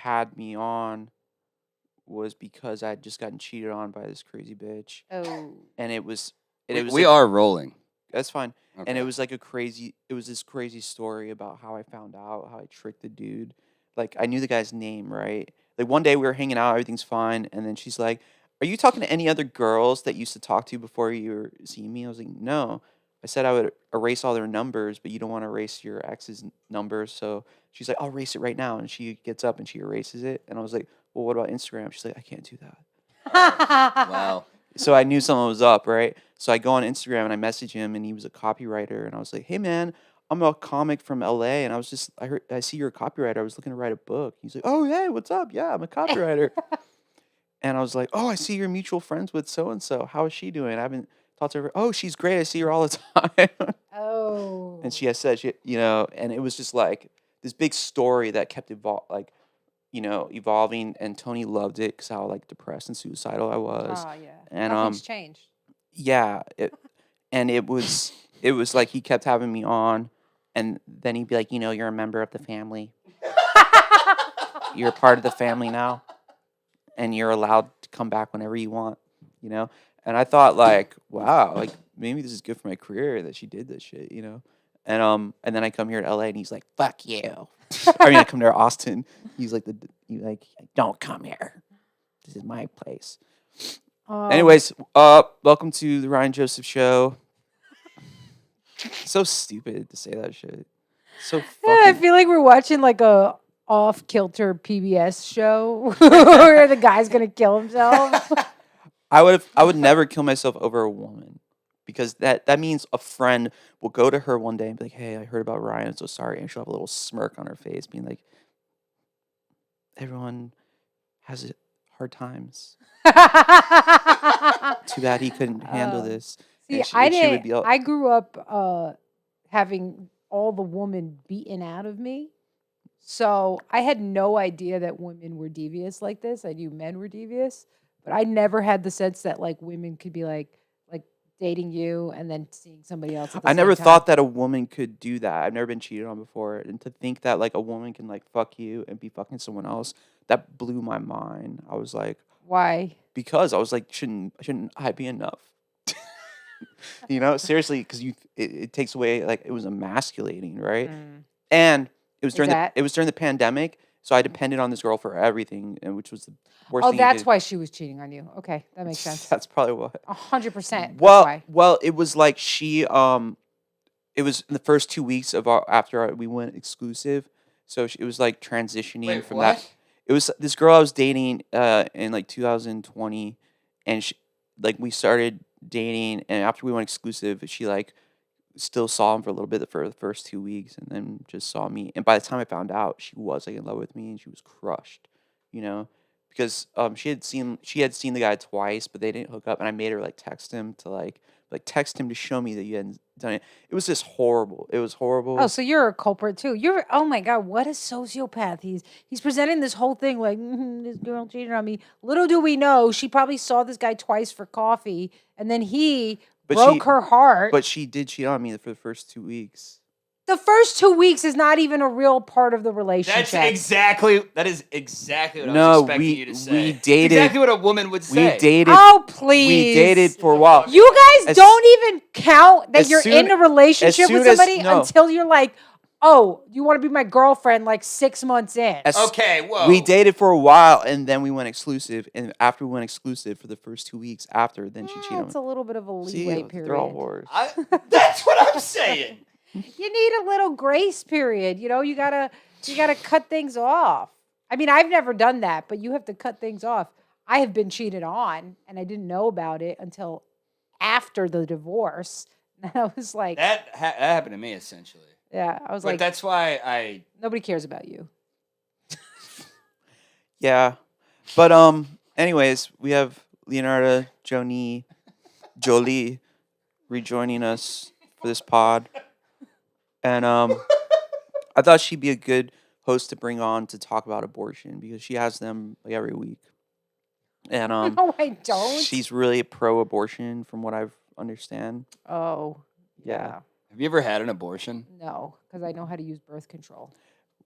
had me on was because I had just gotten cheated on by this crazy bitch. Oh. And it was We are rolling. That's fine. Okay. And it was this crazy story about how I found out, how I tricked the dude. Like, I knew the guy's name, right? Like, one day we were hanging out, everything's fine, and then she's like, "Are you talking to any other girls that you used to talk to before you were seeing me?" I was like, "No." I said I would erase all their numbers, but you don't want to erase your ex's numbers. So she's like, "I'll erase it right now." And she gets up and she erases it. And I was like, "Well, what about Instagram?" She's like, "I can't do that." Wow. So I knew something was up, right? So I go on Instagram and I message him, and he was a copywriter, and I was like, "Hey man, I'm a comic from LA, and I see you're a copywriter. I was looking to write a book." He's like, "Oh hey, what's up? Yeah, I'm a copywriter." And I was like, "Oh, I see you're mutual friends with so and so. How is she doing? I haven't talked to her." "Oh, she's great. I see her all the time." Oh. And she has said, and it was just like this big story that kept evolving. And Tony loved it because how like depressed and suicidal I was. Oh yeah. And Nothing's changed. yeah, it was like he kept having me on, and then he'd be like, "You're a member of the family. You're a part of the family now, and you're allowed to come back whenever you want." And I thought, like, wow, like maybe this is good for my career that she did this shit. And then I come here to LA, and he's like, "Fuck you." I mean, I come to Austin. He's like, "Don't come here. This is my place." Anyways, welcome to the Ryan Joseph Show. So stupid to say that shit. So I fucking. feel like we're watching like a off-kilter PBS show where the guy's gonna kill himself. I would never kill myself over a woman, because that means a friend will go to her one day and be like, "Hey, I heard about Ryan. I'm so sorry," and she'll have a little smirk on her face, being like, "Everyone has hard times. Too bad he couldn't handle this." See, And I and she would didn't. be all, I grew up having all the women beaten out of me, so I had no idea that women were devious like this. I knew men were devious, but I never had the sense that like women could be like dating you and then seeing somebody else. At the I same never time. thought that a woman could do that. I've never been cheated on before, and to think that like a woman can like fuck you and be fucking someone else, that blew my mind. I was like, Why? because I was like, shouldn't I be enough? Seriously, because it takes away, like, it was emasculating, right? And it was during the pandemic, so I depended on this girl for everything, and which was the worst Oh, thing. You that's did. why she was cheating on you. Okay, that makes sense. That's probably what. 100%. Well, it was like she it was in the first 2 weeks of we went exclusive, so it was like transitioning from what? that. It was this girl I was dating in like 2020, and we started dating, and after we went exclusive, she like still saw him for a little bit for the first 2 weeks, and then just saw me. And by the time I found out, she was like in love with me, and she was crushed, because she had seen the guy twice, but they didn't hook up, and I made her like text him to show me that you hadn't done it. It was just horrible. It was horrible. Oh, so you're a culprit too. Oh my God, what a sociopath. He's presenting this whole thing like, this girl cheated on me. Little do we know, she probably saw this guy twice for coffee, and then he broke her heart. But she did cheat on me for the first 2 weeks. The first 2 weeks is not even a real part of the relationship. That is exactly what I was expecting you to say. We dated. It's exactly what a woman would say. We dated. Oh, please. We dated for a while. You guys don't even count that you're in a relationship with somebody until you're like, oh, you want to be my girlfriend like 6 months in. Okay, whoa. We dated for a while, and then we went exclusive. And after we went exclusive for the first 2 weeks then she cheated on me. It's a little bit of a leeway period. They're all whores. That's what I'm saying. You need a little grace period. You gotta cut things off. I mean, I've never done that, but you have to cut things off. I have been cheated on, and I didn't know about it until after the divorce. And I was like, that happened to me essentially. Yeah, I was like, that's why nobody cares about you. Yeah, but anyways, we have Leonarda Jolie rejoining us for this pod. And I thought she'd be a good host to bring on to talk about abortion, because she has them like every week. And no, I don't. She's really pro-abortion, from what I understand. Oh, yeah. Have you ever had an abortion? No, because I know how to use birth control.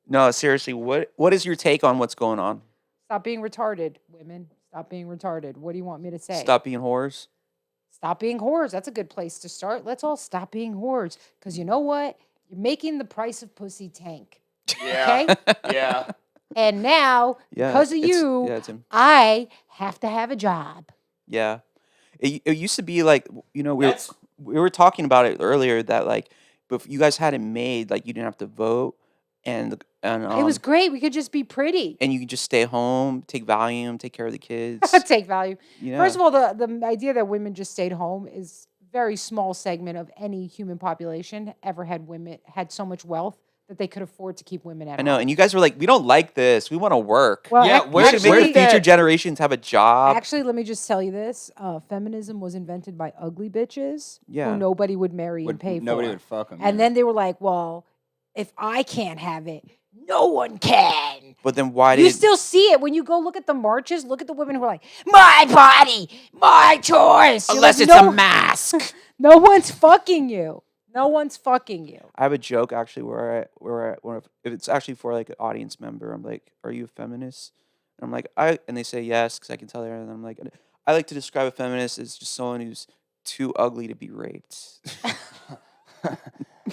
No, seriously, what is your take on what's going on? Stop being retarded, women. Stop being retarded. What do you want me to say? Stop being whores. Stop being whores. That's a good place to start. Let's all stop being whores. Because you know what? You're making the price of pussy tank. Yeah. Okay? Yeah. And now, Yeah, because of it's- you, yeah, it's him. I have to have a job. Yeah, it used to be like we That's- were talking about it earlier that like, but you guys had it made like you didn't have to vote and It was great. We could just be pretty. and you could just stay home, take Valium, take care of the kids. Take value. Yeah. First of all, the idea that women just stayed home is very small segment of any human population ever had so much wealth that they could afford to keep women at I know, home. and you guys were like, we don't like this. We want to work. Well, Yeah, ac- We should make actually, the future generations have a job. actually, let me just tell you this: feminism was invented by ugly bitches Yeah. who nobody would marry and pay Nobody for. would fuck them. And then they were like, "Well, if I can't have it, no one can." But then why You did still see it when you go look at the marches. Look at the women who are like, "My body, my choice." You're unless like, it's "No- a mask? No one's fucking you. No one's fucking you. I have a joke actually where if it's actually for like an audience member, I'm like, "Are you a feminist?" And I'm like, and they say yes because I can tell they're. And I'm like, I like to describe a feminist as just someone who's too ugly to be raped.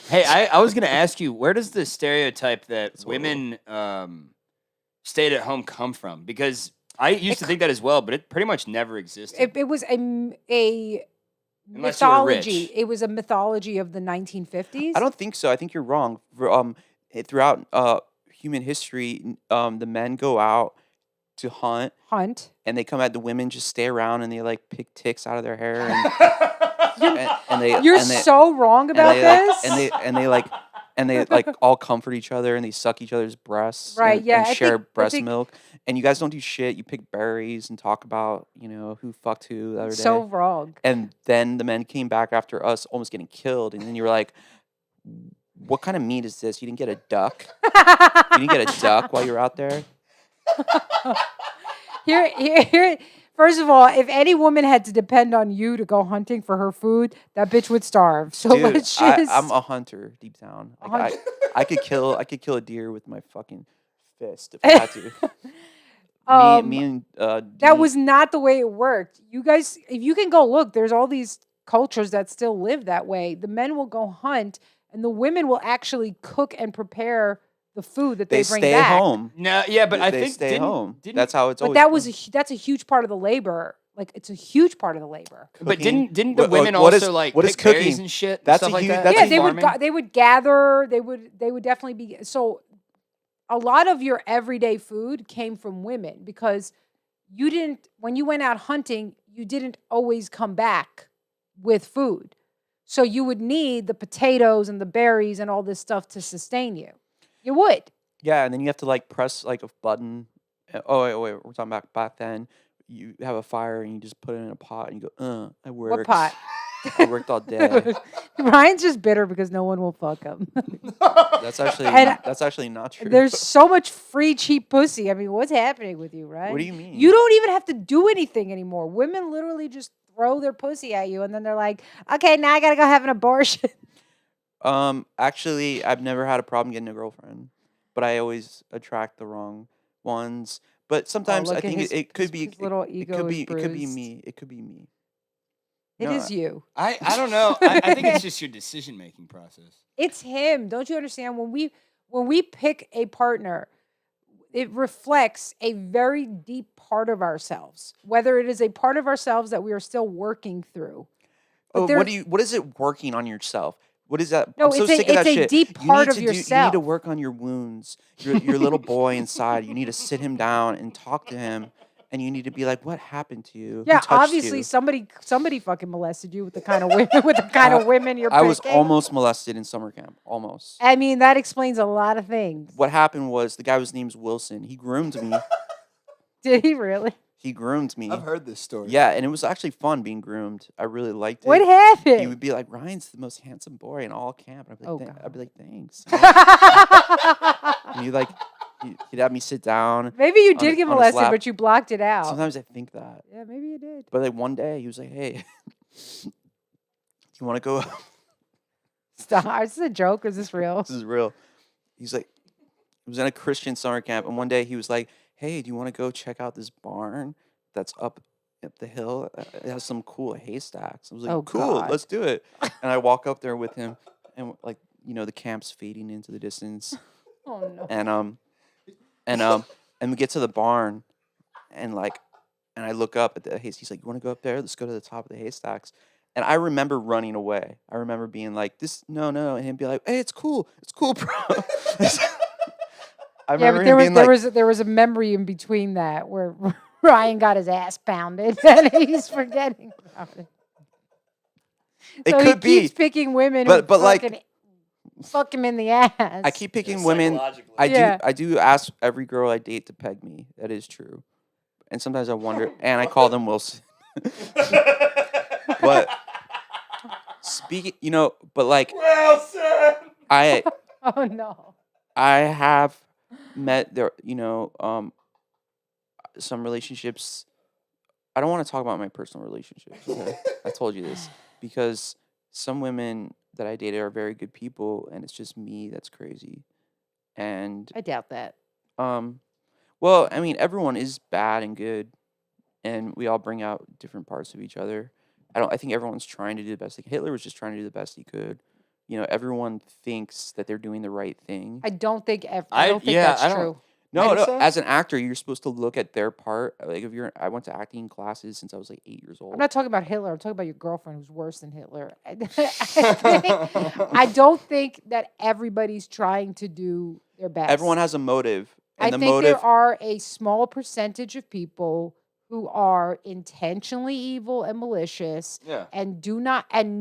Hey, I was gonna ask you, where does the stereotype that That's what women stayed at home come from? Because I used to think that as well, but it pretty much never existed. It was a Unless you were mythology. rich. It was a mythology of the 1950s. I don't think so. I think you're wrong. Throughout human history, the men go out to hunt, Hunt. and they come at the women just stay around and they like pick ticks out of their hair and they You're and they, so wrong and about they, this. and they like all comfort each other and they suck each other's breasts Right, and, yeah, and I share think- I breast think- milk, and you guys don't do shit. You pick berries and talk about who fucked who the other day. So wrong. And then the men came back after us almost getting killed, and then you were like, what kind of meat is this? You didn't get a duck? You didn't get a duck while you were out there? Here. First of all, if any woman had to depend on you to go hunting for her food, that bitch would starve. So Dude, let's just. I'm a hunter deep down. A Like, hunter. I could kill a deer with my fucking fist if I had to. me and that Dee- was not the way it worked. You guys, if you can go look, there's all these cultures that still live that way. The men will go hunt, and the women will actually cook and prepare the food that they bring stay back. home. No, yeah, but I They think stay home. Didn't, That's how it's But always. that was been. that's a huge part of the labor. Like it's a huge part of the labor. But Cooking. didn't the What- women what is- also like what is pick berries cooking? and shit? That's and a stuff huge- like that? that's Yeah, a they would farming? they would gather. They would definitely be so. A lot of your everyday food came from women because you didn't when you went out hunting. You didn't always come back with food, so you would need the potatoes and the berries and all this stuff to sustain you. You would. Yeah, and then you have to like press like a button. Oh wait, we're talking about back then. You have a fire and you just put it in a pot and you go, I worked. What pot? I worked all day. Ryan's just bitter because no one will fuck him. That's actually And not true. There's so much free, cheap pussy. I mean, what's happening with you, right? What do you mean? You don't even have to do anything anymore. Women literally just throw their pussy at you, and then they're like, "Okay, now I gotta go have an abortion." Actually, I've never had a problem getting a girlfriend, but I always attract the wrong ones. But sometimes I look at think his- it could his- be his little it ego could is be it could be bruised. me. It could be me. It No, is you. I don't know. I think it's just your decision making process. It's him. Don't you understand? When we pick a partner, it reflects a very deep part of ourselves. Whether it is a part of ourselves that we are still working through. But Oh, there's- what is it working on yourself? What is that? No, I'm so it's a- sick of that it's a shit. deep You part need of to You need yourself. to work on your wounds. Your little boy inside. You need to sit him down and talk to him, and you need to be like, "What happened to you? Who Yeah, touched obviously you?" somebody fucking molested you with the kind of women you're I was picking. almost molested in summer camp. Almost. I mean, that explains a lot of things. What happened was the guy was named Wilson. He groomed me. Did he really? He groomed me. I've heard this story. Yeah, and it was actually fun being groomed. I really liked it. What He happened? would be like, "Ryan's the most handsome boy in all camp." And Oh, I'd be like, God. "Thanks." And he'd have me sit down. Maybe you on did his- get on his molested, lap. but you blocked it out. Sometimes I think that. Yeah, maybe you did. But like one day he was like, "Hey, you want to go?" Stop. Is this a joke or is this real? This is real. He's like, It was in a Christian summer camp, and one day he was like, "Hey, do you want to go check out this barn that's up the hill? It has some cool haystacks." I was like, Oh, "Cool, God. let's do it." And I walk up there with him, and like the camp's fading into the distance, Oh no. and we get to the barn, and I look up at the haystack. He's like, "You want to go up there? Let's go to the top of the haystacks." And I remember running away. I remember being like, "This, no, no," and him be like, "Hey, it's cool, bro." I Yeah, remember but him being like, there was a memory in between that where Ryan got his ass pounded and he's forgetting about it. it So could he keeps be, picking women but who like, fucking fuck him in the ass. I keep picking women. Yeah. I do ask every girl I date to peg me. That is true. And sometimes I wonder, and I call them Wilson. But speaking, but like I Oh no. I have met there, some relationships. I don't want to talk about my personal relationships. Okay? I told you this because some women that I dated are very good people, and it's just me that's crazy. And I doubt that. well, I mean, everyone is bad and good, and we all bring out different parts of each other. I think everyone's trying to do the best. Like Hitler was just trying to do the best he could. Everyone thinks that they're doing the right thing. I don't think I that's don't- true. No, think no. so? As an actor, you're supposed to look at their part. Like I went to acting classes since I was like 8 years old. I'm not talking about Hitler. I'm talking about your girlfriend who's worse than Hitler. I don't think that everybody's trying to do their best. Everyone has a motive, and I the think motive. there are a small percentage of people who are intentionally evil and malicious Yeah. and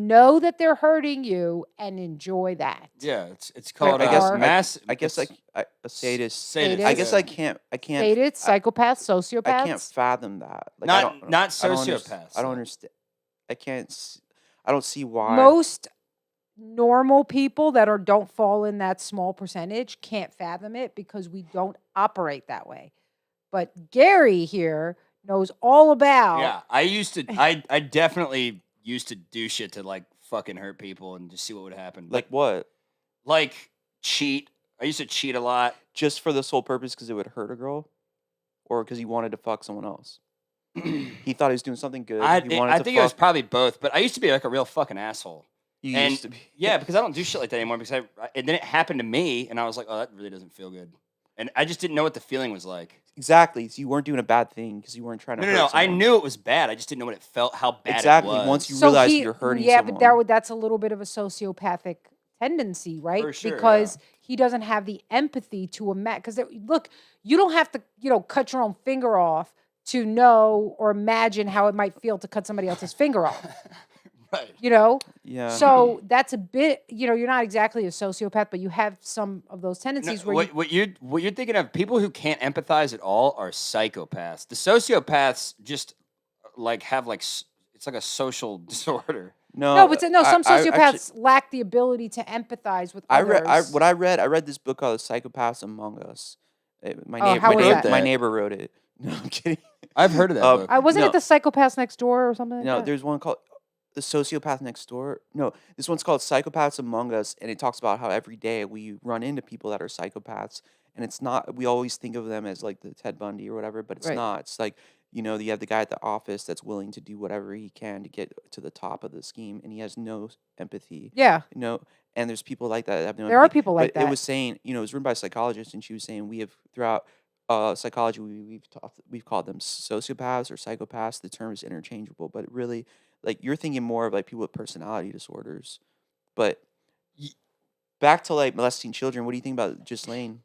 know that they're hurting you and enjoy that. Yeah, it's called I guess mass. I guess it's a sadist. sadist, I guess yeah. I can't. Sadists, psychopaths, sociopaths. I can't fathom that. Like, Not- I don't, not I don't underst- sociopaths, I don't though. understand. I can't. I don't see why. Most normal people that don't fall in that small percentage can't fathom it because we don't operate that way. But Gary here knows all about. Yeah, I definitely used to do shit to like fucking hurt people and just see what would happen. Like what? Like cheat. I used to cheat a lot. Just for the sole purpose because it would hurt a girl, or because he wanted to fuck someone else. He thought he was doing something good. I He wanted to think it was fuck. probably both, but I used to be like a real fucking asshole. You And used to be. yeah, because I don't do shit like that anymore. Because and then it happened to me, and I was like, oh, that really doesn't feel good. And I just didn't know what the feeling was like. Exactly. So you weren't doing a bad thing because you weren't trying to. No, hurt no, no. I someone. knew it was bad. I just didn't know what it felt, how bad Exactly. it was. Once you realize you're hurting yeah, someone. but that's a little bit of a sociopathic tendency, right? For sure, because he doesn't have the empathy to imagine. Because look, you don't have to, cut your own finger off to know or imagine how it might feel to cut somebody else's finger off. Right. Yeah. So that's a bit, you're not exactly a sociopath, but you have some of those tendencies where what you're thinking of, people who can't empathize at all are psychopaths. The sociopaths just have it's like a social disorder. No, but some I sociopaths lack the ability to empathize with I others. read. I read this book called "Psychopaths Among Us." How was that? My neighbor wrote it. No, I'm kidding. I've heard of that book. Wasn't no. it the Psychopaths Next Door or something like No, that? there's one called "The Sociopath Next Door." No, this one's called "Psychopaths Among Us," and it talks about how every day we run into people that are psychopaths, and it's not. We always think of them as like the Ted Bundy or whatever, but it's Right. not. It's like you have the guy at the office that's willing to do whatever he can to get to the top of the scheme, and he has no empathy. Yeah. And there's people like that have no. There are empathy. people like But it that. was saying, it was written by a psychologist, and she was saying we have throughout psychology we've called them sociopaths or psychopaths. The term is interchangeable, but it really, like, you're thinking more of like people with personality disorders. But back to like molesting children, what do you think about Ghislaine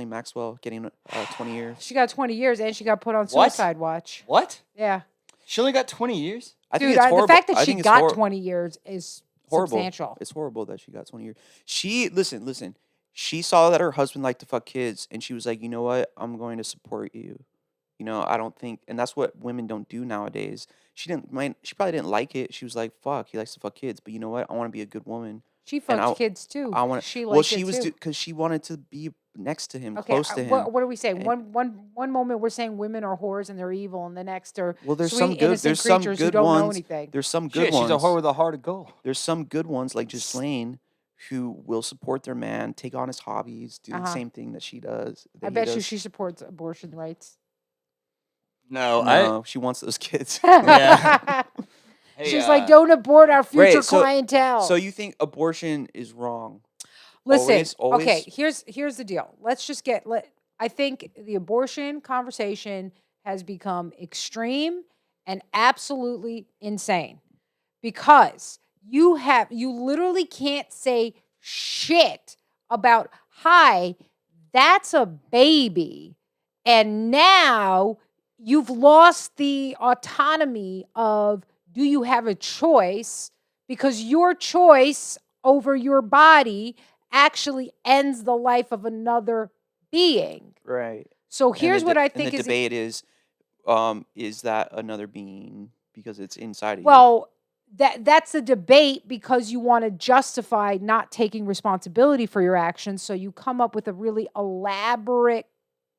Maxwell getting 20 years? She got 20 years and she got put on What? suicide watch. What? Yeah. She only got 20 years? I think Dude, it's horrible. the fact that I she think it's got 20 years is horrible. substantial. It's horrible that she got 20 years. She listen. She saw that her husband liked to fuck kids, and she was like, you know what? I'm going to support you. I don't think, and that's what women don't do nowadays. She probably didn't like it. She was like, fuck, he likes to fuck kids, but you know what? I want to be a good woman. She fucked kids too. I want. She Well, liked she it was too. because she wanted to be next to him, Okay, close to him. what are we saying? And- One moment we're saying women are whores and they're evil, and the next are Well, there's sweet, some good. innocent There's some creatures who good don't know ones. anything. There's some Shit, good ones. she's a whore with a heart of gold. There's some good ones like Ghislaine, who will support their man, take on his hobbies, do the Uh-huh. same thing that she does. that I he bet you does. she supports abortion rights. No, No, she wants those kids. Yeah. Hey, She's like, don't abort our future Right, so- clientele. So you think abortion is wrong? Listen, always? okay, here's the deal. Let's just I think the abortion conversation has become extreme and absolutely insane because you literally can't say shit about, hi, that's a baby. And now you've lost the autonomy of, do you have a choice? Because your choice over your body actually ends the life of another being. Right. So here's what I think and the is debate is that another being because it's inside of you? well, that's a debate because you want to justify not taking responsibility for your actions. So you come up with a really elaborate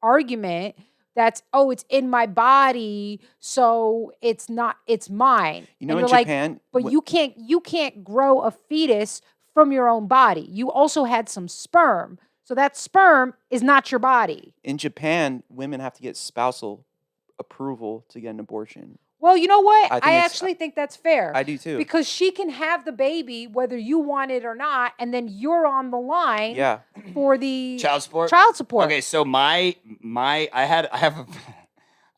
argument that's, oh, it's in my body, so it's mine. You know, And in you're like, Japan, but you can't grow a fetus from your own body. You also had some sperm. So that sperm is not your body. in Japan, women have to get spousal approval to get an abortion. Well, you know what? I think I it's- actually think that's fair. I do too. Because she can have the baby whether you want it or not, and then you're on the line Yeah. for the child support. child support. Okay, so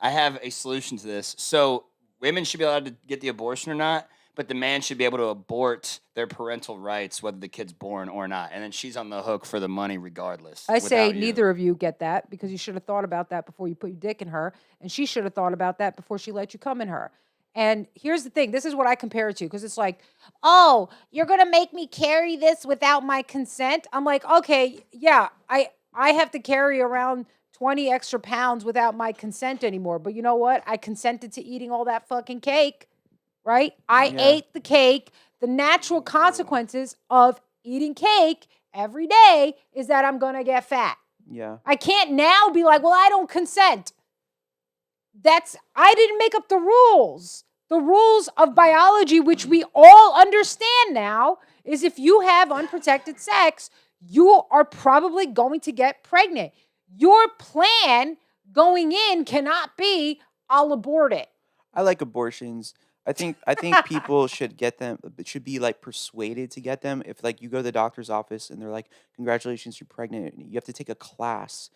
I have a solution to this. So women should be allowed to get the abortion or not, but the man should be able to abort their parental rights, whether the kid's born or not. And then she's on the hook for the money regardless. I say without you. neither of you get that because you should have thought about that before you put your dick in her, and she should have thought about that before she let you come in her. And here's the thing, this is what I compare it to, because it's like, oh, you're gonna make me carry this without my consent? I'm like, okay, yeah, I have to carry around 20 extra pounds without my consent anymore. But you know what? I consented to eating all that fucking cake, right? I Yeah. ate the cake. The natural consequences of eating cake every day is that I'm gonna get fat. Yeah. I can't now be like, well, I don't consent. I didn't make up the rules. The rules of biology, which we all understand now, is if you have unprotected sex, you are probably going to get pregnant. Your plan going in cannot be, I'll abort it. I like abortions. I think people should get them. Should be like persuaded to get them. If like you go to the doctor's office and they're like, "Congratulations, you're pregnant," you have to take a class,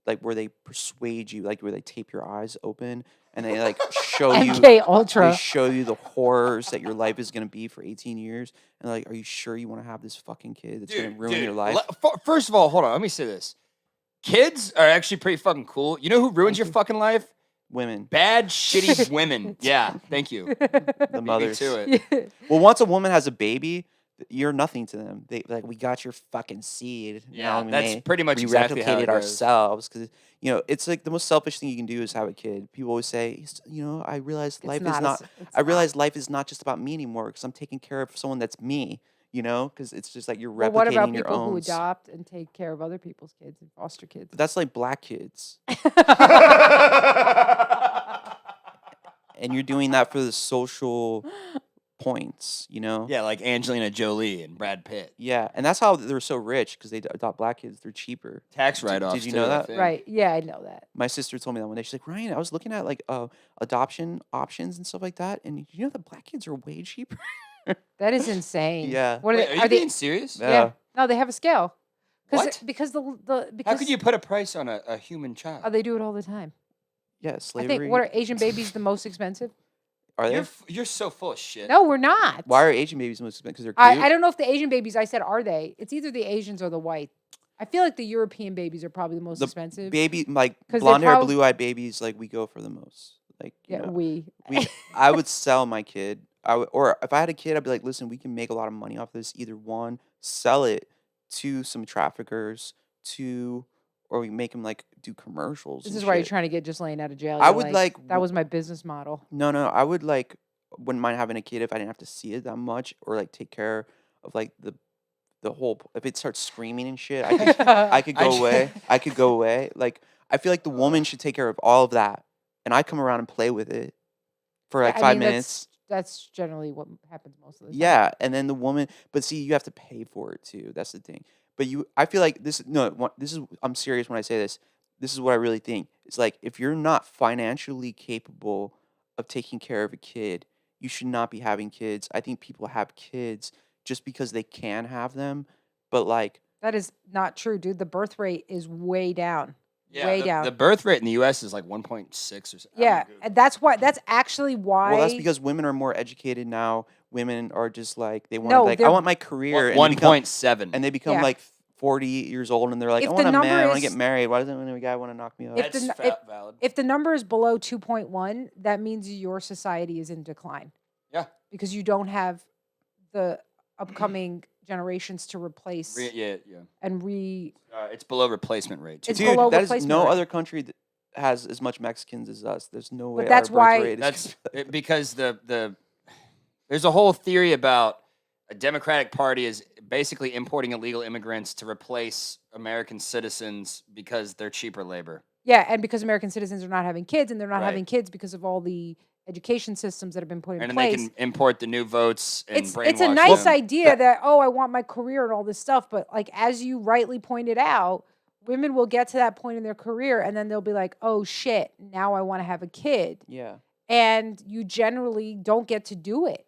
like where they persuade you, like where they tape your eyes open and they like show you. MK Ultra. They show you the horrors that your life is gonna be for 18 years, and they're like, "Are you sure you want to have this fucking kid that's gonna ruin your life?" First of all, hold on. Let me say this. Kids are actually pretty fucking cool. You know who ruins your fucking life? Women, Bad, shitty women. Yeah, thank you. the Beat me mothers. to it. Well, once a woman has a baby, you're nothing to them. They like, we got your fucking seed. Yeah, we that's may- pretty much we exactly how replicated it goes. ourselves because it's like the most selfish thing you can do is have a kid. People always say, I realize life is not. I realize life is not just about me anymore because I'm taking care of someone that's me. Because it's just like you're replicating Well, what about your people own. who adopt and take care of other people's kids and foster kids? But that's like black kids, and you're doing that for the social points. Yeah, like Angelina Jolie and Brad Pitt. Yeah, and that's how they're so rich because they adopt black kids. They're cheaper. Tax write-offs. did you know that? Right. Yeah, I know that. My sister told me that one day. She's like, Ryan, I was looking at like adoption options and stuff like that, and you know the black kids are way cheaper. That is insane. Yeah. What Wait, are you being serious? Yeah. No, they have a scale. What? Because How could you put a price on a human child? Oh, they do it all the time. Yeah, I slavery. think what are Asian babies the most expensive? are they? You're so full of shit. No, we're not. Why are Asian babies most expensive? Because they're cute. I don't know if the Asian babies I said are they. It's either the Asians or the white. I feel like the European babies are probably the most expensive. Baby, like 'Cause they blonde hair, prob- blue eyed babies, like we go for the most. Like Yeah, we. I would sell my kid. Or if I had a kid, I'd be like, listen, we can make a lot of money off this. Either one, sell it to some traffickers, or we make them like do commercials. This and is why you're shit. trying to get Ghislaine out of jail. I You're would like- that was my business model. No, I would like wouldn't mind having a kid if I didn't have to see it that much, or like take care of like the whole. If it starts screaming and shit, I could go away. I could go away. Like I feel like the woman should take care of all of that, and I come around and play with it for like I 5 mean, minutes. That's generally what happens most of the time. Yeah, and then the woman, but see, you have to pay for it too. That's the thing. But I feel like this. No, this is. I'm serious when I say this. This is what I really think. It's like if you're not financially capable of taking care of a kid, you should not be having kids. I think people have kids just because they can have them, but like, That is not true, dude. The birth rate is way down. Yeah, way the, down. the birth rate in the U.S. is like 1.6 or something. Yeah, and that's why. That's actually why. well, that's because women are more educated now. Women are just like they want No, like I they're- want my career, and they become 1.7. and they become Yeah. like 40 years old, and they're like, If I the want a man, I number want to is- get married. Why doesn't any guy want to knock me up? If the That's n- valid. If the number is below 2.1, that means your society is in decline Yeah. because you don't have the upcoming generations to replace Yeah. and It's below replacement rate. It's Dude, below that is replacement no rate. other country that has as much Mexicans as us. There's no way. that's our birth why- rate is That's because there's a whole theory about a Democratic Party is basically importing illegal immigrants to replace American citizens because they're cheaper labor. Yeah, and because American citizens are not having kids, and they're not Right. having kids because of all the education systems that have been put in And then they place. can import the new votes and It's a brainwash nice them. idea that I want my career and all this stuff, but like as you rightly pointed out, women will get to that point in their career and then they'll be like, "Oh shit, now I want to have a kid." yeah. And you generally don't get to do it.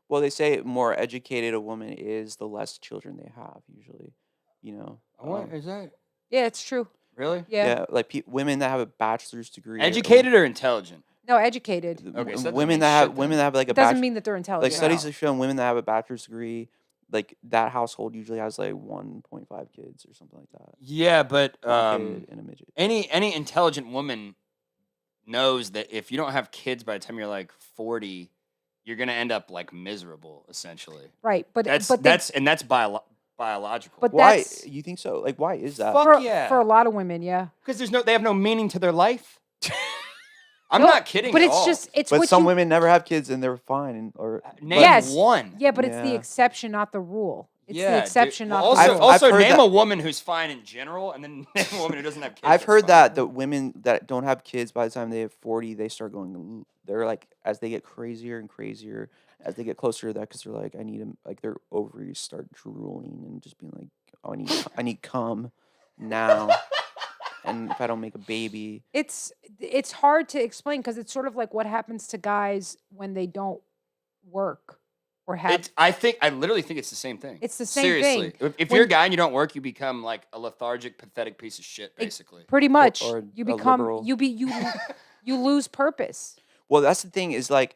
Well, they say more educated a woman is, the less children they have. Usually, you know. What is that? Yeah, it's true. Really? Yeah. like women that have a bachelor's degree. Educated or intelligent? No, educated. Okay, so that doesn't women mean that have shit women then. that have like a It doesn't bachelor. mean that they're Like intelligent. studies have shown women that have a bachelor's degree, like that household usually has like 1.5 kids or something like that. Yeah, but One kid and a midget. any intelligent woman knows that if you don't have kids by the time you're like 40, you're gonna end up like miserable, essentially. Right, but That's but they- that's biological. But Why that's you think so? Like, why is that? Fuck for, yeah. for a lot of women, yeah. Because they have no meaning to their life. I'm No, not kidding. But at it's all. just it's But what some you, women never have kids and they're fine. Or Name Yes. one. Yeah, but it's the Yeah. exception, not the rule. It's Yeah, the dude. exception, Well, not also, the I've- rule. also heard name that- a woman who's fine in general, and then name a woman who doesn't have kids. I've that's heard fine. that the women that don't have kids by the time they have 40, they start going. They're like as they get crazier and crazier as they get closer to that because they're like, I need them. Like their ovaries start drooling and just being like, oh, I need cum now. And if I don't make a baby, It's hard to explain because it's sort of like what happens to guys when they don't work or have. I literally think it's the same thing. It's the same Seriously. thing. If When- you're a guy and you don't work, you become like a lethargic, pathetic piece of shit, basically. Pretty much, or you a become liberal. you lose purpose. well, that's the thing is like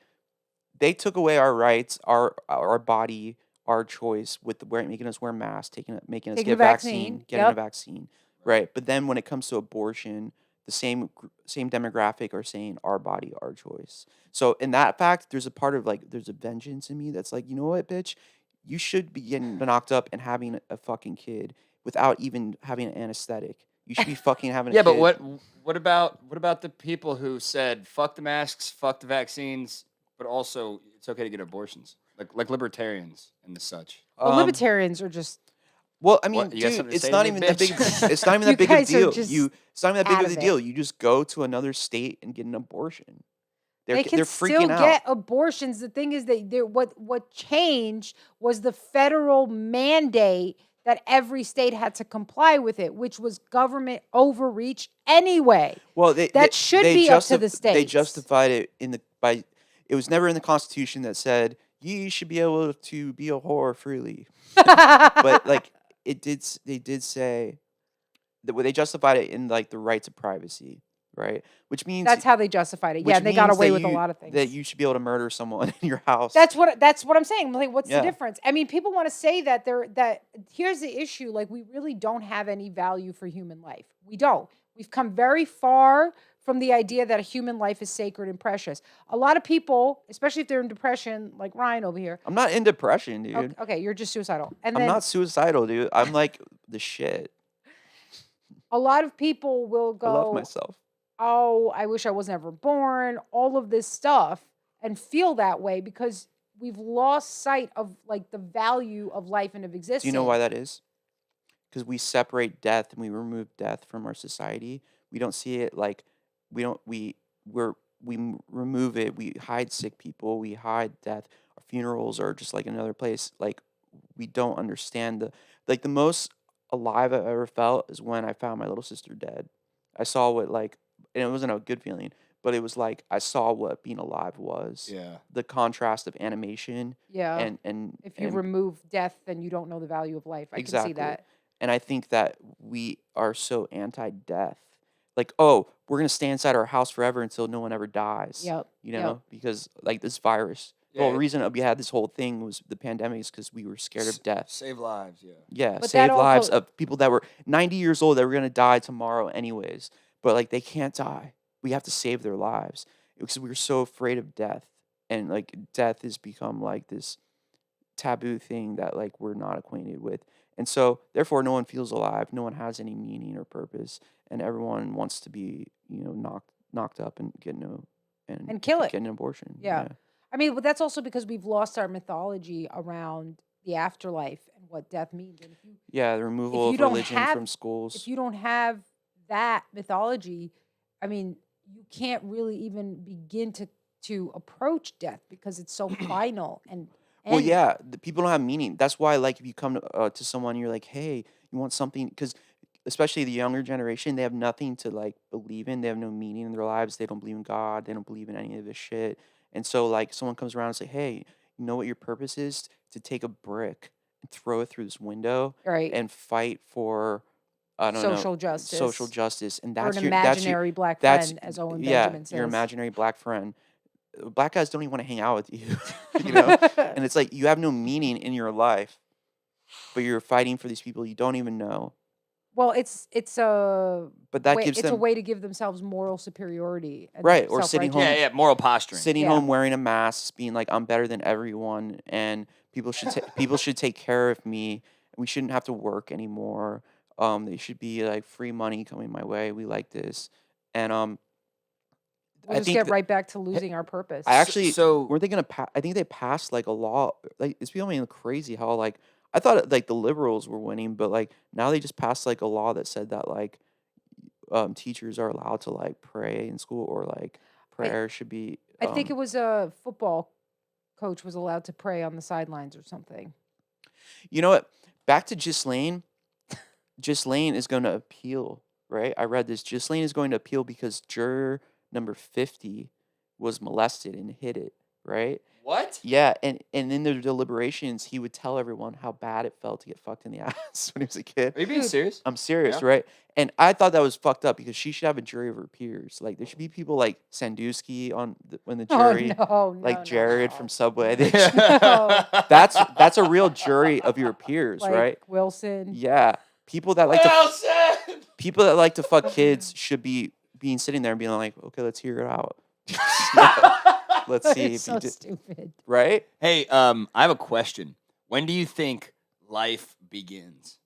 they took away our rights, our body, our choice with making us wear masks, making us Taking get a vaccine, getting a yep. vaccine, right? But then when it comes to abortion, the same demographic are saying our body, our choice. So in that fact, there's a part of like there's a vengeance in me that's like, you know what, bitch, you should be getting knocked up and having a fucking kid without even having an anesthetic. You should be fucking having a Yeah, kid. but what about the people who said fuck the masks, fuck the vaccines, but also it's okay to get abortions, like libertarians and the such. Well, libertarians are just Well, I mean, What, you got dude, something to it's say not to me, even that big. bitch? It's not even You that big of a guys are deal. just It's not even that big out of a of deal. it. You just go to another state and get an abortion. they can they're still freaking out. get abortions. The thing is that what changed was the federal mandate that every state had to comply with it, which was government overreach anyway. Well, That should be up to the They states. justified it by. It was never in the Constitution that said you should be able to be a whore freely. But like they did say that they justified it in like the rights of privacy, right? Which means That's how they justified it. which Yeah, and they got means away that with a you- lot of things. That you should be able to murder someone in your house. That's what I'm saying. Like, what's Yeah. the difference? I mean, people want to say that here's the issue. Like, we really don't have any value for human life. We don't. We've come very far from the idea that a human life is sacred and precious. A lot of people, especially if they're in depression, like Ryan over here. I'm not in depression, dude. Okay, you're just suicidal. And I'm then not suicidal, dude. I'm like the shit. a lot of people will I love go, myself. oh, I wish I was never born, all of this stuff, and feel that way because we've lost sight of like the value of life and of existence. Do you know why that is? Because we separate death and we remove death from our society. We don't see it like we're remove it. We hide sick people. We hide death. Our funerals are just like another place. Like we don't understand the most alive I've ever felt is when I found my little sister dead. I saw what and it wasn't a good feeling, but it was like I saw what being alive was. Yeah. The contrast of animation Yeah. and If you and remove death, then you don't know the value of life. I can exactly. see that. And I think that we are so anti-death. Like, oh, we're gonna stay inside our house forever until no one ever dies. Yep. You Yep. know, because like this virus. The whole reason we had this whole thing was the pandemic is because we were scared of death. Save lives, yeah. Yeah, But save that lives also- of people that were 90 years old that were gonna die tomorrow anyways. But like they can't die. We have to save their lives because we were so afraid of death, and like death has become like this taboo thing that like we're not acquainted with, and so therefore no one feels alive. No one has any meaning or purpose, and everyone wants to be knocked up and And kill it. get an abortion. Yeah. I mean, but that's also because we've lost our mythology around the afterlife and what death means. And Yeah, the removal you of don't religion have- from schools. if you don't have that mythology, I mean, you can't really even begin to approach death because it's so final and Well, yeah, the people don't have meaning. That's why, like, if you come to someone, you're like, "Hey, you want something?" Because especially the younger generation, they have nothing to like believe in. They have no meaning in their lives. They don't believe in God. They don't believe in any of this shit. And so, like, someone comes around and say, "Hey, you know what your purpose is? To take a brick and throw it through this window right and fight for." I don't know. social justice, Social justice, and or that's an your imaginary black that's friend, as Owen yeah, Benjamin says. your imaginary black friend. Black guys don't even want to hang out with you, you know. And it's like you have no meaning in your life, but you're fighting for these people you don't even know. Well, it's a But that way, gives it's them a way to give themselves moral superiority, and Right, or sitting self-righteousness. home- Yeah, moral posturing. sitting Yeah. home wearing a mask, being like, "I'm better than everyone," and people should people should take care of me. We shouldn't have to work anymore. They should be like free money coming my way. We like this, and We'll I just think get that- right back to losing our purpose. I actually So- weren't they gonna I think they passed like a law. Like it's becoming crazy how like I thought like the liberals were winning, but like now they just passed like a law that said that like teachers are allowed to like pray in school, or like prayer should be. I think it was a football coach was allowed to pray on the sidelines or something. You know what? Back to Ghislaine. Ghislaine is going to appeal, right? I read this. Ghislaine is going to appeal because juror number 50 was molested and hid it, right? What? Yeah, and in the deliberations, he would tell everyone how bad it felt to get fucked in the ass when he was a kid. Are you being Dude. serious? I'm serious, Yeah. right? And I thought that was fucked up because she should have a jury of her peers. Like there should be people like Sandusky on the jury, Oh no, like no, Jared no. from Subway. They No. that's a real jury of your peers, like right? Wilson. Yeah, people that like to Wilson! people that like to fuck kids should be being sitting there and being like, okay, let's hear it out. Let's see if It's so you did stupid. right. Hey, I have a question. When do you think life begins?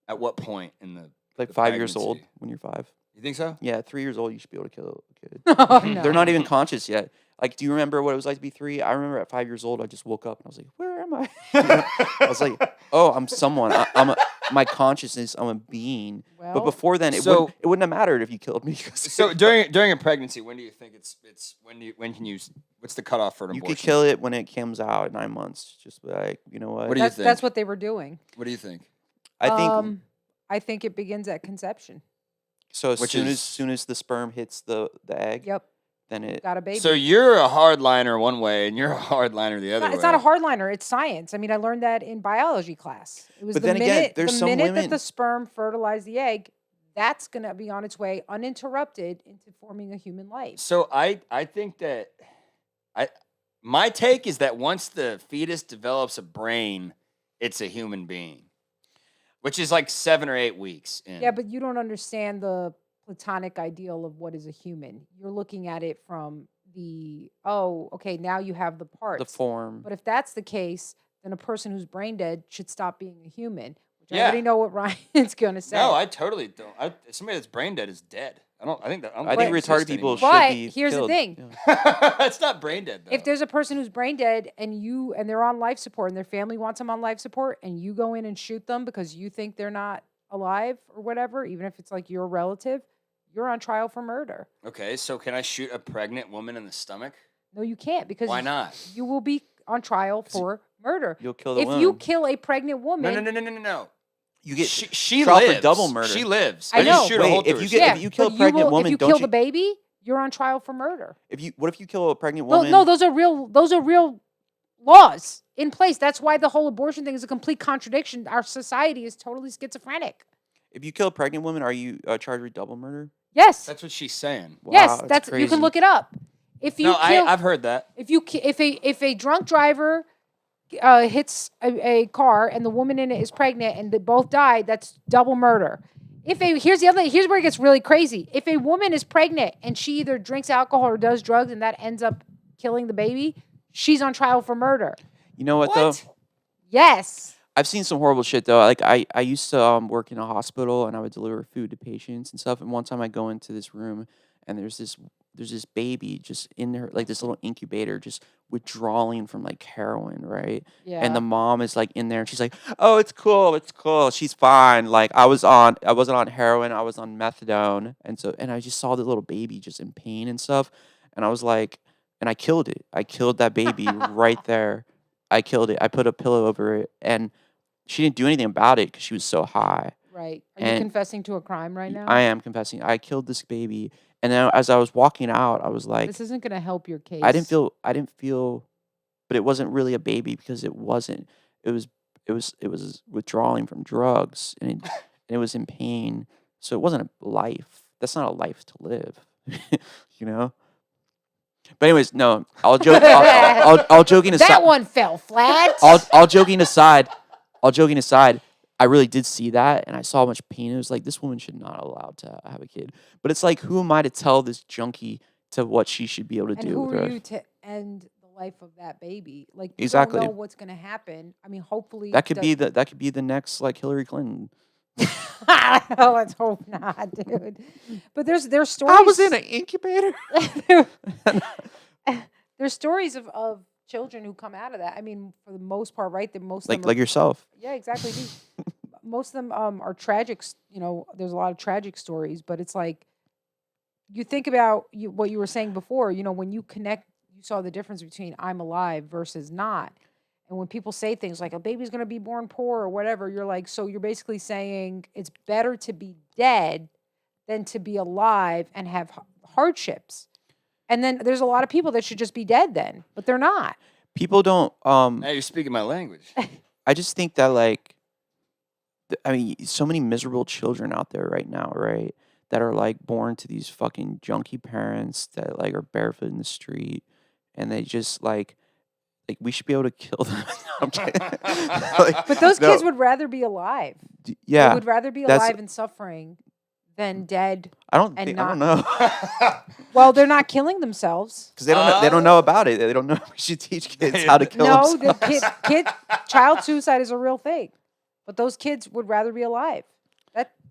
At what point in the Like the 5 years old pregnancy? when you're 5. You think so? Yeah, 3 years old you should be able to kill a kid. Oh, no. They're not even conscious yet. Like, do you remember what it was like to be 3? I remember at 5 years old, I just woke up and I was like, "Where am I?" You know? I was like, "Oh, I'm someone. My consciousness. I'm a being." But Well, before then, So- it wouldn't have mattered if you killed me. 'Cause So during a pregnancy, when do you think it's when can you what's the cutoff for an you abortion? could kill it when it comes out at 9 months. Just be like, you know what? What do you that's think? what they were doing. What do you think? I think I think it begins at conception. so. As Which soon is- as soon as the sperm hits the egg, Yep, then it. got a baby. So you're a hardliner one way, and you're a hardliner the other way. It's not a hardliner. It's science. I mean, I learned that in biology class. It was But the then again, minute, there's the some minute that women- the sperm fertilized the egg, that's going to be on its way uninterrupted into forming a human life. So I think that my take is that once the fetus develops a brain, it's a human being, which is like 7 or 8 weeks in. Yeah, but you don't understand the platonic ideal of what is a human. You're looking at it from okay, now you have the parts. The form. But if that's the case, then a person who's brain dead should stop being a human. Which I Yeah. already know what Ryan's going to say. No, I totally don't. Somebody that's brain dead is dead. I think I think that retarded exists people anymore. should But be. here's the killed. thing. Yeah. That's not brain dead though. If there's a person who's brain dead and they're on life support and their family wants them on life support and you go in and shoot them because you think they're not alive or whatever, even if it's like your relative, you're on trial for murder. Okay, so can I shoot a pregnant woman in the stomach? No, you can't because Why not? you will be on trial for murder. You'll kill the If woman. you kill a pregnant woman, No. You get She trial lives. for double murder. She lives. I I just know. shoot a Wait, hole if through you her get- stomach. you kill but a pregnant will, woman, if you don't kill you- the baby, you're on trial for murder. what if you kill a pregnant Well, woman? no, those are real laws in place. That's why the whole abortion thing is a complete contradiction. Our society is totally schizophrenic. If you kill a pregnant woman, are you charged with double murder? Yes. That's what she's saying. Wow, Yes, that's you crazy. can look it up. If you No, kill, I've heard that. if a drunk driver hits a car and the woman in it is pregnant and they both died, that's double murder. Here's where it gets really crazy. If a woman is pregnant and she either drinks alcohol or does drugs and that ends up killing the baby, she's on trial for murder. You know what, though? Yes. I've seen some horrible shit though. Like I used to work in a hospital and I would deliver food to patients and stuff. And one time I go into this room and there's this baby just in there, like this little incubator, just withdrawing from like heroin, right? Yeah. And the mom is like in there and she's like, "Oh, it's cool, she's fine." Like I wasn't on heroin, I was on methadone, and I just saw the little baby just in pain and stuff, and I was like, and I killed it. I killed that baby right there. I killed it. I put a pillow over it, and she didn't do anything about it because she was so high. Right. Are you And confessing to a crime right now? I am confessing. I killed this baby, and then as I was walking out, I was like, This isn't going to help your case. I didn't feel, but it wasn't really a baby because it wasn't. It was withdrawing from drugs, and it was in pain. So it wasn't a life. That's not a life to live, you know. But anyways, no. I'll joke. I'll joking aside. That one fell flat. All joking aside. I really did see that, and I saw how much pain. It was like, this woman should not allowed to have a kid. But it's like, who am I to tell this junkie to what she should be able to And do who with are her you life? to end the life of that baby? Like, you Exactly. don't know what's going to happen. I mean, hopefully That could be the next like Hillary Clinton. Oh, let's hope not, dude. But there's stories. I was in an incubator. There's stories of children who come out of that. I mean, for the most part, right? Most of them like yourself. yeah, exactly. Most of them are tragic. There's a lot of tragic stories, but it's like you think about what you were saying before. When you connect, you saw the difference between I'm alive versus not. And when people say things like a baby's going to be born poor or whatever, you're like, so you're basically saying it's better to be dead than to be alive and have hardships. And then there's a lot of people that should just be dead then, but they're not. People don't. Now you're speaking my language. I just think that like, I mean, so many miserable children out there right now, right? That are like born to these fucking junkie parents that like are barefoot in the street, and they just like we should be able to kill them. I'm kidding. But those kids would rather be alive. Yeah, They would rather be that's- alive and suffering than dead. I don't and I don't know Well, they're not killing themselves. because they don't know about it. They don't know. We should teach kids how to kill No, themselves. the child suicide is a real thing. But those kids would rather be alive.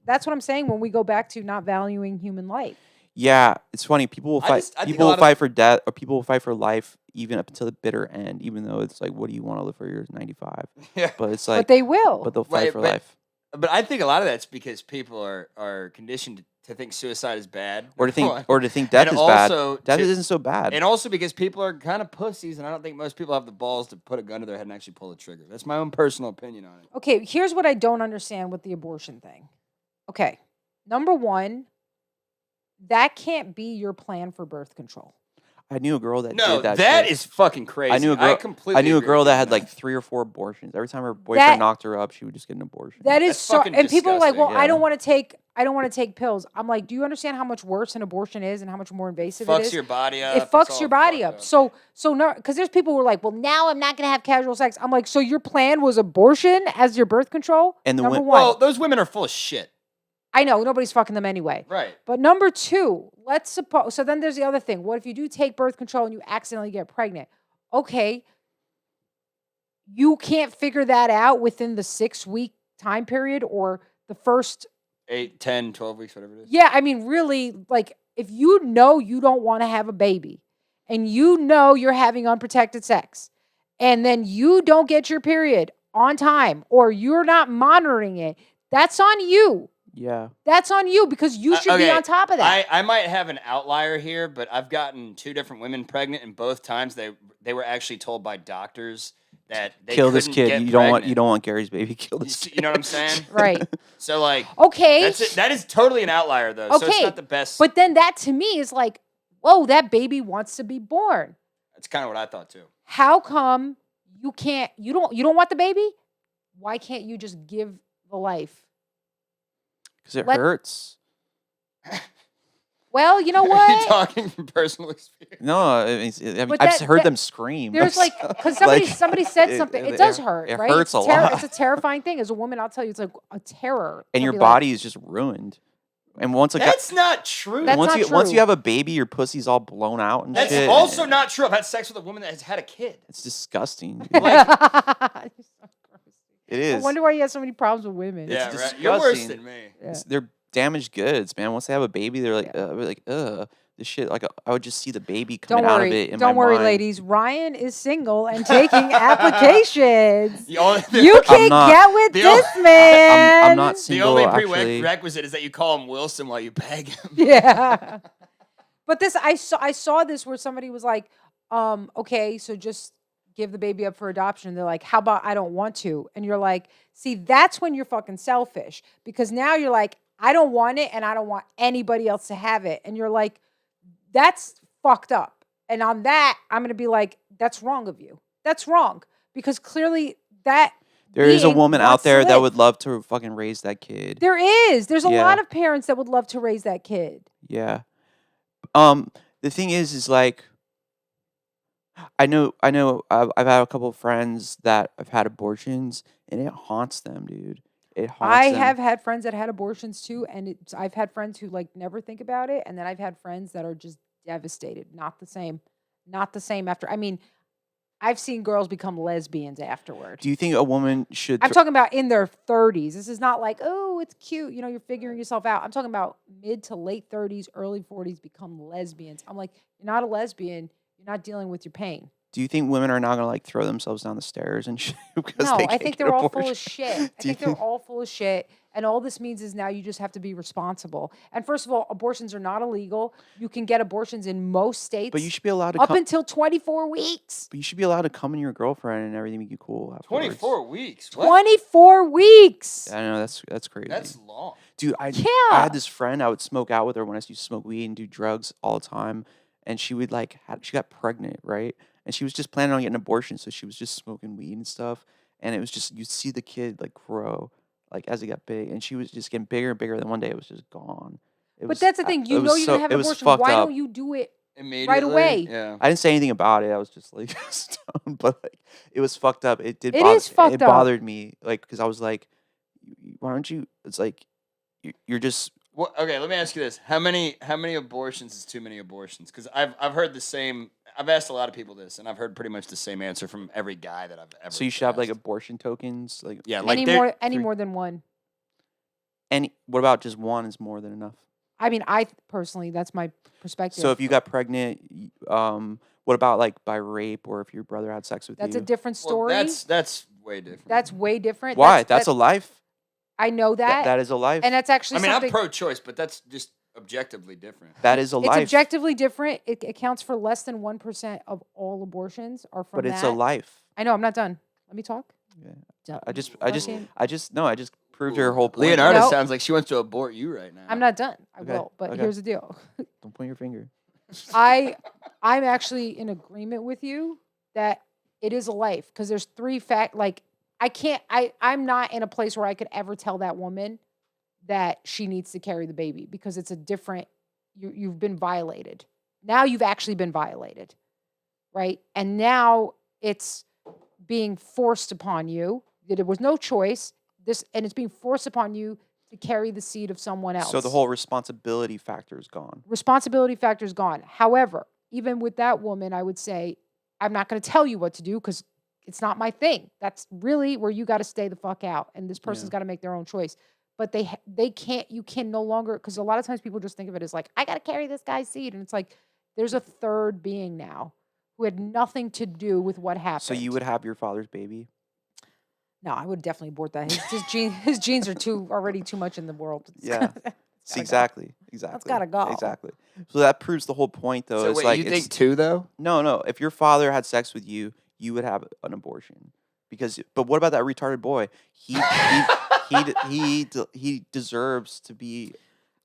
That's what I'm saying when we go back to not valuing human life. Yeah, it's funny. People will fight. I think People a will lot of- fight for death, or people will fight for life, even up until the bitter end. Even though it's like, what do you want to live for? You're 95. Yeah. But it's But like, they will. but they'll fight Right, for but- life, But I think a lot of that's because people are conditioned to think suicide is bad, or to think, one. or to think death And is bad. also Death to- isn't so bad. And also because people are kind of pussies, and I don't think most people have the balls to put a gun to their head and actually pull the trigger. That's my own personal opinion on it. Okay, here's what I don't understand with the abortion thing. Okay, number one, that can't be your plan for birth control. I knew a girl that No, did that. that shit. is fucking crazy. I knew a girl. completely I knew a agree girl with that you had on like 3 or 4 abortions. Every time her boyfriend That- knocked her up, she would just get an abortion. That is That's so, fucking and people are like, "Well, disgusting. I don't Yeah. want to take pills." I'm like, "Do you understand how much worse an abortion is and how much more invasive it fucks is?" your body up. It it's fucks all your body fucked up. So no, because there's people who are like, "Well, now I'm not going to have casual sex." I'm like, "So your plan was abortion as your birth control?" And the number wo- one, Well, those women are full of shit. I know nobody's fucking them anyway. Right. But number two, let's suppose. So then there's the other thing. What if you do take birth control and you accidentally get pregnant? Okay, you can't figure that out within the 6-week time period or the first. 8, 10, 12 weeks, whatever it is. Yeah, I mean, really, like if you know you don't want to have a baby and you know you're having unprotected sex and then you don't get your period on time or you're not monitoring it, that's on you. Yeah. That's on you because you should be okay, on top of that. I might have an outlier here, but I've gotten 2 different women pregnant, and both times they were actually told by doctors that they Kill this couldn't kid. get You pregnant. don't want Gary's baby. Kill this kid. You know what I'm saying? Right. So like, Okay. that's it. That is totally an outlier though. So it's Okay, not the best. But then that to me is like, whoa, that baby wants to be born. That's kind of what I thought too. How come you can't? You don't want the baby? Why can't you just give the life? Because it Let- hurts. Well, you know Are you what? talking from personal experience? No, I've But just that- heard that- them scream. There's like, because Like, somebody said something. It does hurt, it right? hurts It's a lot. It's a terrifying thing. As a woman, I'll tell you, it's like a terror. And to your be body is just ruined. And once That's not true. That's once not you true. have a baby, your pussy's all blown out and That's shit. also not true. I've had sex with a woman that has had a kid. It's disgusting. dude. like, Like- You're so gross. It I is. wonder why you have so many problems with women. Yeah, It's right. You're worse disgusting. than me. Yeah. They're damaged goods, man. Once they have a baby, they're like, Yeah. we're like, this shit. Like, I would just see the baby coming Don't out of worry. it in Don't my worry, mind. ladies. Ryan is single and taking applications. The only, You can't not- get with the this only- man. I'm not the single. only Actually, prerequisite is that you call him Wilson while you beg him. Yeah. But this, I saw this where somebody was like, okay, so just give the baby up for adoption. They're like, how about I don't want to? And you're like, see, that's when you're fucking selfish because now you're like, I don't want it and I don't want anybody else to have it. And you're like, that's fucked up. And on that, I'm going to be like, that's wrong of you. That's wrong because clearly that there is a being woman wants out to there that live. would love to fucking raise that kid. There is. There's a Yeah. lot of parents that would love to raise that kid. Yeah. The thing is like, I know. I've had a couple of friends that have had abortions, and it haunts them, dude. It haunts I them. have had friends that had abortions too, and I've had friends who like never think about it, and then I've had friends that are just devastated. Not the same. Not the same after. I mean, I've seen girls become lesbians afterward. Do you think a woman should? I'm talking about in their 30s. This is not like, oh, it's cute. You know, you're figuring yourself out. I'm talking about mid to late 30s, early 40s become lesbians. I'm like, you're not a lesbian. You're not dealing with your pain. Do you think women are not gonna like throw themselves down the stairs and shit because No, they I can't think get they're all abortion? full of shit. I Do you think they're all full of shit. And all this means is now you just have to be responsible. And first of all, abortions are not illegal. You can get abortions in most states But you should be allowed to up come. until 24 weeks. But you should be allowed to come in your girlfriend and everything make you cool afterwards. 24 weeks. What? 24 weeks. I know that's crazy. That's long. Dude, I Yeah. had this friend. I would smoke out with her when I used to smoke weed and do drugs all the time. And she would she got pregnant, right? And she was just planning on getting an abortion, so she was just smoking weed and stuff. And it was just you'd see the kid like grow, like as it got big, and she was just getting bigger and bigger. Then one day it was just gone. But that's the thing. You know you're going to have it an was abortion. fucked Why up. don't you do it? Immediately. away. Yeah. I didn't say anything about it. I was just like stoned, but like it was fucked up. It did. It is fucked It up. bothered me, like because I was like, why don't you? It's like you're just. Well, okay, let me ask you this: how many abortions is too many abortions? Because I've heard the same. I've asked a lot of people this, and I've heard pretty much the same answer from every guy that I've ever. So you should have like asked. abortion tokens, like Yeah, like any they're- more than one. any. What about just one is more than enough? I mean, I personally, that's my perspective. So if you got pregnant, what about like by rape or if your brother had sex with that's you? a different Well, story. that's way different. That's way different. Why? That's a life. I know that. That is a life. and that's actually I mean, something. I'm pro-choice, but that's just objectively different. That is a It's life. objectively different. It accounts for less than 1% of all abortions are from But it's that. a life. I know. I'm not done. Let me talk. Yeah. Don't- I just fucking- proved her whole point. Leonarda No. sounds like she wants to abort you right now. I'm not done. I Okay, will. But okay. here's the deal. Don't point your finger. I'm actually in agreement with you that it is a life because there's I'm not in a place where I could ever tell that woman that she needs to carry the baby because it's a different you've been violated. Now you've actually been violated. Right? And now it's being forced upon you. There was no choice. And it's being forced upon you to carry the seed of someone else. So the whole responsibility factor is gone. Responsibility factor is gone. However, even with that woman, I would say, I'm not going to tell you what to do because it's not my thing. That's really where you got to stay the fuck out. And this person's Yeah. got to make their own choice. But they can't, you can no longer, because a lot of times people just think of it as like, I got to carry this guy's seed. And it's like, there's a third being now who had nothing to do with what happened. So you would have your father's baby? No, I would definitely abort that. His genes are already too much in the world. Yeah. It's gotta go. Exactly. Exactly. gotta go. Exactly. So that proves the whole point, though. So It's wait, like you it's, think two though? no. If your father had sex with you, you would have an abortion. But what about that retarded boy? He deserves to be.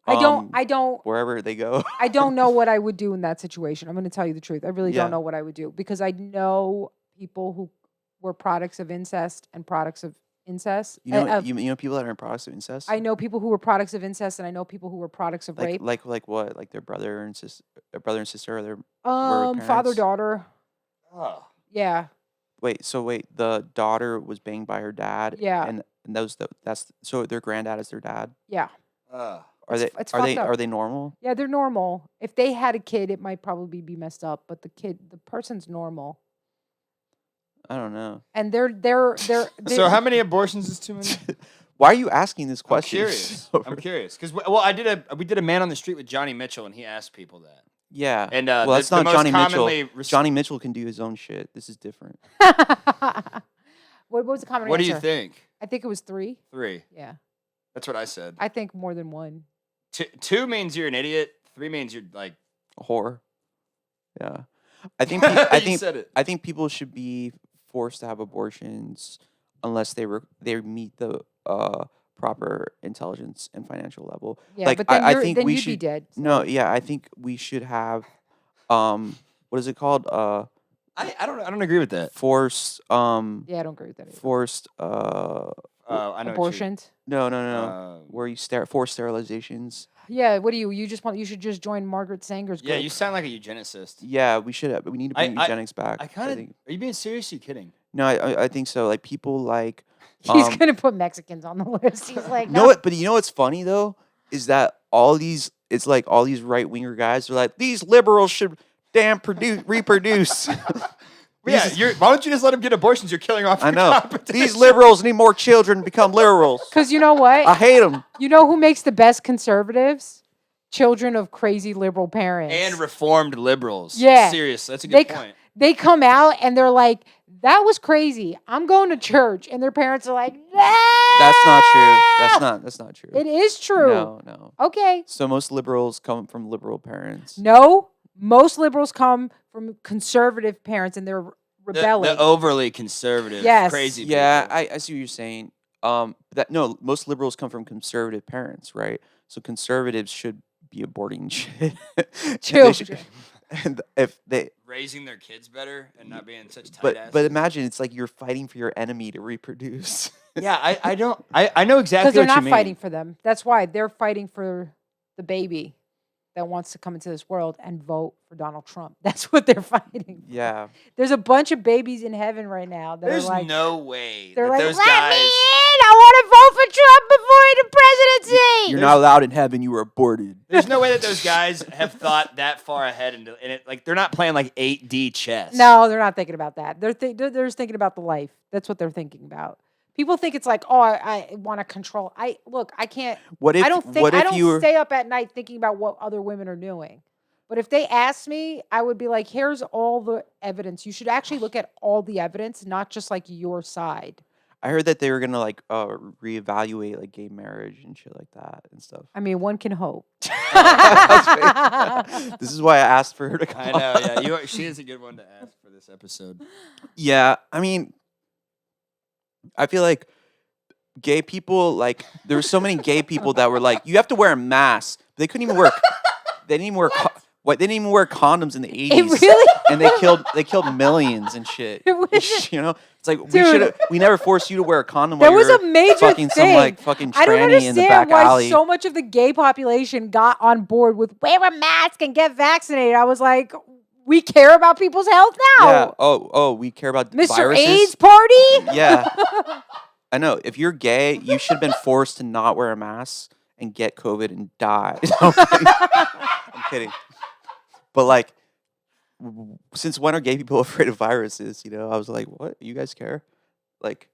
I don't Wherever they go. I don't know what I would do in that situation. I'm going to tell you the truth. I really Yeah. don't know what I would do because I know people who were products of incest and products of incest. You know people that are products of incest. I know people who were products of incest, and I know people who were products of rape. Like what? Like their brother and sister, or their Father parents? daughter. Oh. Yeah, Wait, the daughter was banged by her dad. Yeah. and that's so their granddad is their dad. yeah, Are they it's are they fucked up. are they normal? yeah. They're normal. If they had a kid, it might probably be messed up, but the person's normal, I don't know. and they're So how many abortions is too many? Why are you asking this I'm question? curious. So- I'm curious because we did a man on the street with Johnny Mitchell, and he asked people that. Yeah. And well, that's the not most Johnny Mitchell. commonly Johnny Mitchell can do his own shit. This is different. What was the common What do answer? you think? I think it was 3. 3. Yeah, That's what I said. I think more than one. Two means you're an idiot. 3 means you're like. A whore. Yeah. I think You said it. I think people should be forced to have abortions unless they meet the proper intelligence and financial level. Yeah, Like but then, I think then we you'd should be dead. No, yeah, I think we should have what is it called? I don't agree with that. Forced Yeah, I don't agree with that either. forced I know what you- Abortions. no. Where you forced sterilizations. Yeah, what do you should just join Margaret Sanger's group. Yeah, you sound like a eugenicist. Yeah, we need to bring eugenics back. I kind of. think. Are you being serious? Or are you kidding? No, I think so. Like people like He's gonna put Mexicans on the list. He's like, know what? But you know what's funny though is that all these right winger guys are like these liberals should damn reproduce. Yeah, why don't you just let them get abortions? You're killing off. I your know competition. these liberals need more children to become liberals. because you know what? I hate them. You know who makes the best conservatives? Children of crazy liberal parents. And reformed liberals. Yeah. Serious. That's a They good point. They come out and they're like, that was crazy. I'm going to church. And their parents are like, That's not true. That's not true. It is true. No. Okay. So most liberals come from liberal parents. No, most liberals come from conservative parents and they're rebelling. The overly conservative, Yes. crazy. Yeah, people. I see what you're saying. Most liberals come from conservative parents, right? So conservatives should be aborting shit. They should- and if they raising their kids better and not being such tight but asses. imagine it's like you're fighting for your enemy to reproduce. Yeah, I know exactly Because they're what not you mean. fighting for them. That's why they're fighting for the baby that wants to come into this world and vote for Donald Trump. That's what they're fighting for. Yeah. There's a bunch of babies in heaven right now that There's are like, no way they're that like, those let guys. me in. I want to vote for Trump before the presidency. You're not allowed in heaven, you were aborted. There's no way that those guys have thought that far ahead and it. Like they're not playing like 8D chess. No, they're not thinking about that. They're just thinking about the life. That's what they're thinking about. People think it's like, oh, I want to control. I can't. What if I don't think. what if I don't you were stay up at night thinking about what other women are doing. But if they asked me, I would be like, here's all the evidence. You should actually look at all the evidence, not just like your side. I heard that they were gonna like reevaluate like gay marriage and shit like that and stuff. I mean, one can hope. This is why I asked for her to come. I know. Yeah, she is a good one to ask for this episode. Yeah, I mean, I feel like gay people, like there were so many gay people that were like, you have to wear a mask. They couldn't even wear. They didn't even wear. They didn't even wear condoms in the 80s. Really? And they killed millions and shit. Was You know, it's like Dude. we never forced you to wear a condom. There while was you were a major fucking thing. some like fucking I don't tranny in the understand back why alley. so much of the gay population got on board with wear a mask and get vaccinated. I was like, we care about people's health now. Yeah. Oh, we care about Mr. viruses. AIDS party? Yeah. I know. If you're gay, you should have been forced to not wear a mask and get COVID and die. No, I'm kidding. But like, since when are gay people afraid of viruses? You know, I was like, what? You guys care? Like,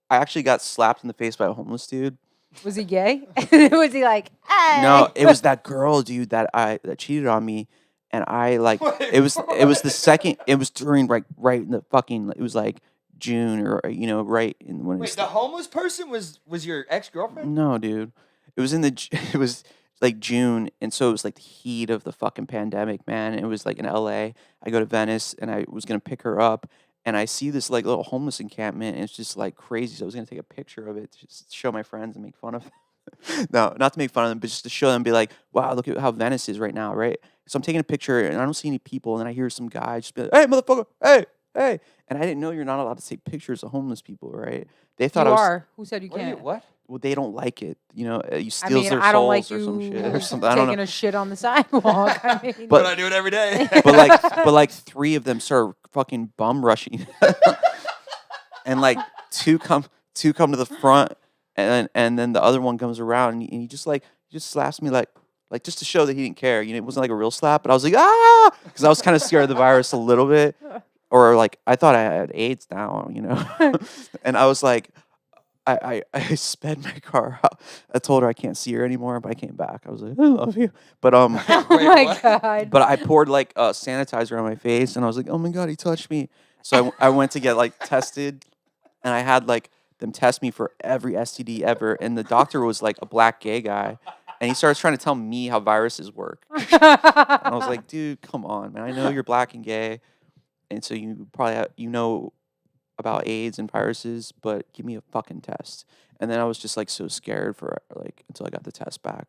I actually got slapped in the face by a homeless dude. Was he gay? Was he like, hey? No, it was that girl, dude, that cheated on me, and I like it was the second. It was during right in the fucking. It was like June or right in when Wait, it's the homeless person was your ex-girlfriend? no, dude. It was in the it was like June, and so it was like the heat of the fucking pandemic, man. And it was like in LA. I go to Venice, and I was gonna pick her up, and I see this like little homeless encampment, and it's just like crazy. So I was gonna take a picture of it to just show my friends and make fun of. No, not to make fun of them, but just to show them, be like, "Wow, look at how Venice is right now, right?" So I'm taking a picture, and I don't see any people, and then I hear some guy just be like, "Hey, motherfucker! Hey, hey!" And I didn't know you're not allowed to take pictures of homeless people, right? They thought You I was. are. Who said you What? Are you, can't? what? Well, they don't like it. You I steals mean, their I don't like souls or some shit you or something. I don't taking know. a shit on the sidewalk. I mean, But But I do it every day. but like 3 of them start fucking bum rushing, and like two come to the front, and then the other one comes around, and he just slaps me like just to show that he didn't care. It wasn't like a real slap, but I was like because I was kind of scared of the virus a little bit, or like I thought I had AIDS now, and I was like. I sped my car out. I told her I can't see her anymore, but I came back. I was like, I love you. But oh Wait, my what? god. but I poured like sanitizer on my face, and I was like, oh my god, he touched me. So I went to get like tested, and I had like them test me for every STD ever, and the doctor was like a black gay guy, and he starts trying to tell me how viruses work, and I was like, dude, come on, man. I know you're black and gay, and so you probably about AIDS and viruses, but give me a fucking test. And then I was just like so scared for like until I got the test back.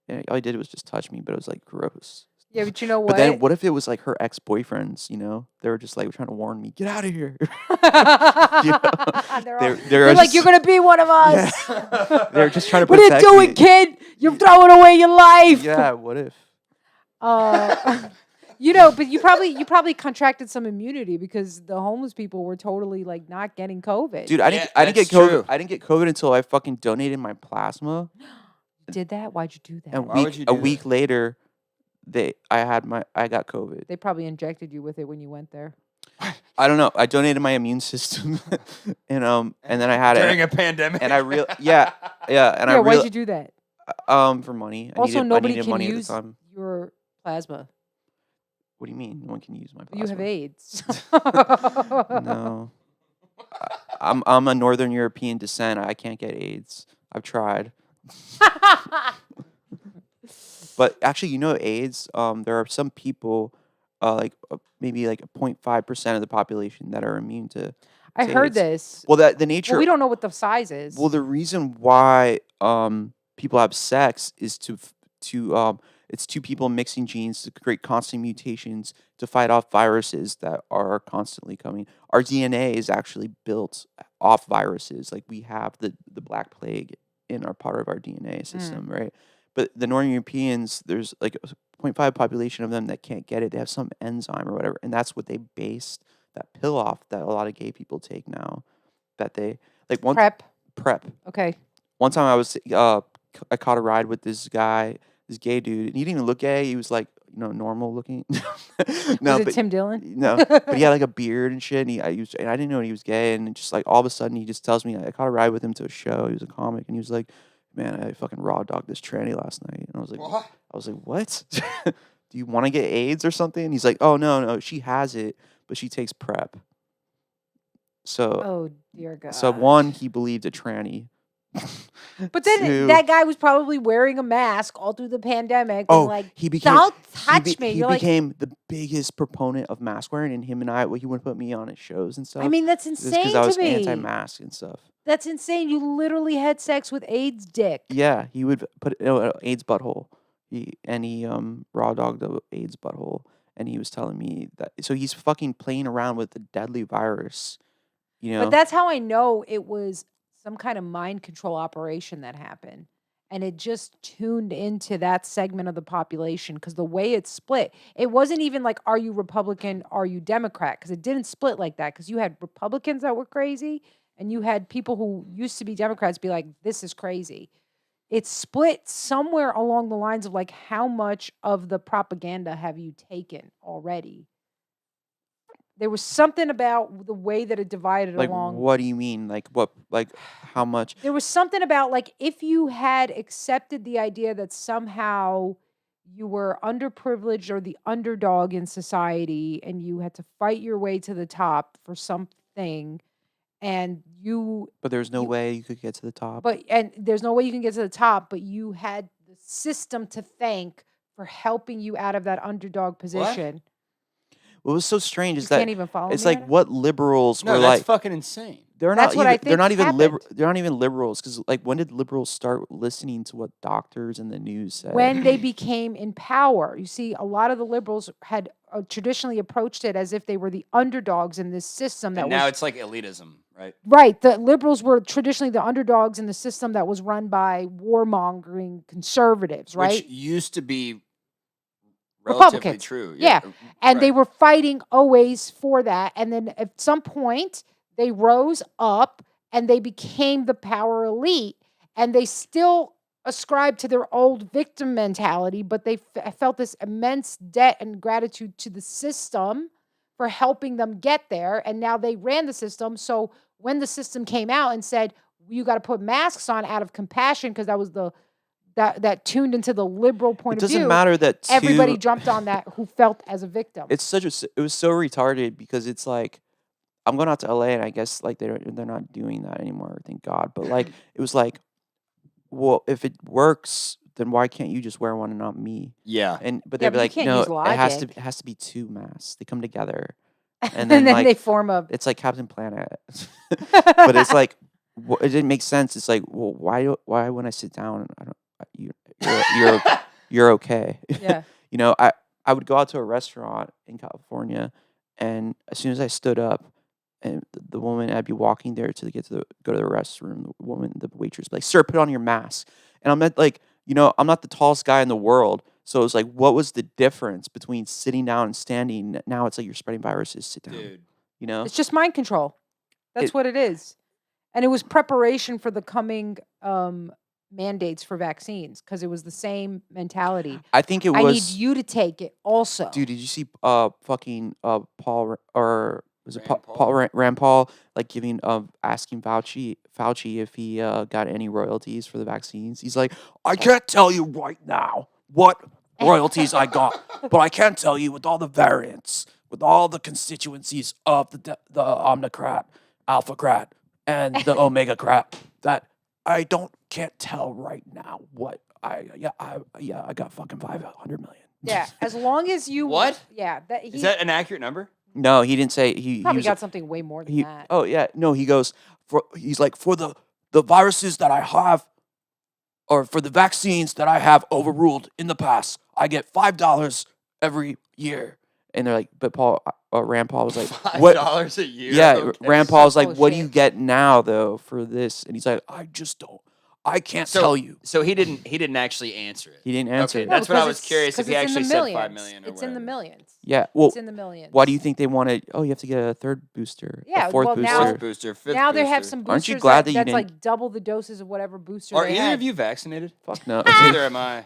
And all he did was just touch me, but it was like gross. Yeah, but you know But what? then what if it was like her ex-boyfriends, They were just like trying to warn me, get out of here. They're like, you're gonna be one of us. Yeah. They're just trying to What are you protect doing, me. kid? You're throwing away your life. Yeah, what if? But you probably contracted some immunity because the homeless people were totally like not getting COVID. Dude, Yeah, I didn't get that's COVID. true. I didn't get COVID until I fucking donated my plasma. You did that? Why'd you do that? And Why would you a do week that? later, I got COVID. They probably injected you with it when you went there. I don't know. I donated my immune system, and then I had During it, a pandemic. and I yeah, and I Why'd you do that? for money. Also, I nobody needed can money use at the time. your plasma. What do you mean? No one can use my plasma? You have AIDS. No, I'm a Northern European descent. I can't get AIDS. I've tried, but actually, AIDS. There are some people, maybe like 0.5% of the population that are immune to. I to heard AIDS. this. Well, the nature. Well, we don't know what the size is. Well, the reason why people have sex is it's two people mixing genes to create constant mutations to fight off viruses that are constantly coming. Our DNA is actually built off viruses. Like we have the Black Plague in our part of our DNA system, right? But the Northern Europeans, there's like a 0.5 population of them that can't get it. They have some enzyme or whatever, and that's what they based that pill off that a lot of gay people take now. That they like one prep. Okay. One time I caught a ride with this guy, this gay dude, and he didn't even look gay. He was like, normal looking. No, Was it but Tim Dillon? no, but he had like a beard and shit. And I didn't know he was gay. And just like all of a sudden, he just tells me I caught a ride with him to a show. He was a comic, and he was like, "Man, I fucking raw dogged this tranny last night." And I was like, What? "What? Do you want to get AIDS or something?" And he's like, "Oh no, she has it, but she takes prep." So, Oh dear God. so one, he believed a tranny. But then Two, that guy was probably wearing a mask all through the pandemic. And like, he became don't touch me. He You're like, became the biggest proponent of mask wearing, and him and he would put me on his shows and stuff. I mean, that's because insane I was to me. anti-mask and stuff. That's insane. You literally had sex with AIDS dick. Yeah, he would put AIDS butthole. He raw dogged the AIDS butthole, and he was telling me that. So he's fucking playing around with the deadly virus. But that's how I know it was some kind of mind control operation that happened. And it just tuned into that segment of the population because the way it split, it wasn't even like, are you Republican? Are you Democrat? Because it didn't split like that because you had Republicans that were crazy and you had people who used to be Democrats be like, this is crazy. It split somewhere along the lines of like, how much of the propaganda have you taken already? There was something about the way that it divided like, along. what do you mean? Like what? Like how much? There was something about like if you had accepted the idea that somehow you were underprivileged or the underdog in society and you had to fight your way to the top for something, and But there's no you- way you could get to the top. and there's no way you can get to the top, but you had the system to thank for helping you out of that underdog position. What was so strange You is that can't even follow it's me like right now? what liberals No, were that's like. fucking insane. They're That's not what I even. They're not think even happened. They're not even liberals because like when did liberals start listening to what doctors and the news said? When they became in power. You see, a lot of the liberals had traditionally approached it as if they were the underdogs in this system that And now was it's like elitism, right? right. The liberals were traditionally the underdogs in the system that was run by warmongering conservatives, right? Which used to be relatively Republicans. true. Yeah. And they right. were fighting always for that. And then at some point, they rose up and they became the power elite. And they still ascribed to their old victim mentality, but they felt this immense debt and gratitude to the system for helping them get there. And now they ran the system. So when the system came out and said, you got to put masks on out of compassion, because that was that tuned into the liberal point It of view. doesn't matter that Everybody jumped on that who felt as a victim. It's it was so retarded because it's like I'm going out to LA and I guess like they're not doing that anymore, thank God. But like it was like, well, if it works, then why can't you just wear one and not me? Yeah. But Yeah, they'd be but you like, can't no, use it has to be two masks. They come together, and and then then like they form a. it's like Captain Planet. But it's like it didn't make sense. It's like, well, why when I sit down, I don't you're okay. Yeah. You know, I would go out to a restaurant in California, and as soon as I stood up, and the woman, I'd be walking there to go to the restroom. The waitress, would be like, "Sir, put on your mask." And I'm like, I'm not the tallest guy in the world, so it was like, what was the difference between sitting down and standing? Now it's like you're spreading viruses. Sit down. Dude. You know, It's just mind control. That's what it is. And it was preparation for the coming mandates for vaccines, because it was the same mentality. I think it I need was. you to take it also. Dude, did you see fucking Paul or was it Rand Paul Rand Paul like giving asking Fauci if he got any royalties for the vaccines? He's like, I can't tell you right now what royalties I got, but I can tell you with all the variants, with all the constituencies of the Omnicrat, Alphacrat, and the Omegacrat, that I can't tell right now what I got fucking 500 million. Yeah, as long as you What? Yeah, Is that an accurate number? No, he didn't say he probably was, got something way more than that. Oh yeah, no, he goes he's like, for the viruses that I have, or for the vaccines that I have overruled in the past, I get $5 every year. And they're like, but Rand Paul was like, what? $5 a year. Yeah, Okay. Rand Paul's like, Bullshit. what do you get now though for this? And he's like, I can't tell you. So he didn't actually answer it. He didn't answer Okay, it. that's what I because was curious if he it's in the actually said 5 millions. million or It's in the whatever. millions. Yeah, well, It's in the millions. why do you think they wanted? Oh, you have to get a third booster, Yeah, a fourth well, booster. now- Fourth booster, fifth Now they booster. have some boosters Aren't you glad that you that's didn't- like double the doses of whatever booster Are they either had. of you vaccinated? Fuck no. Neither am I.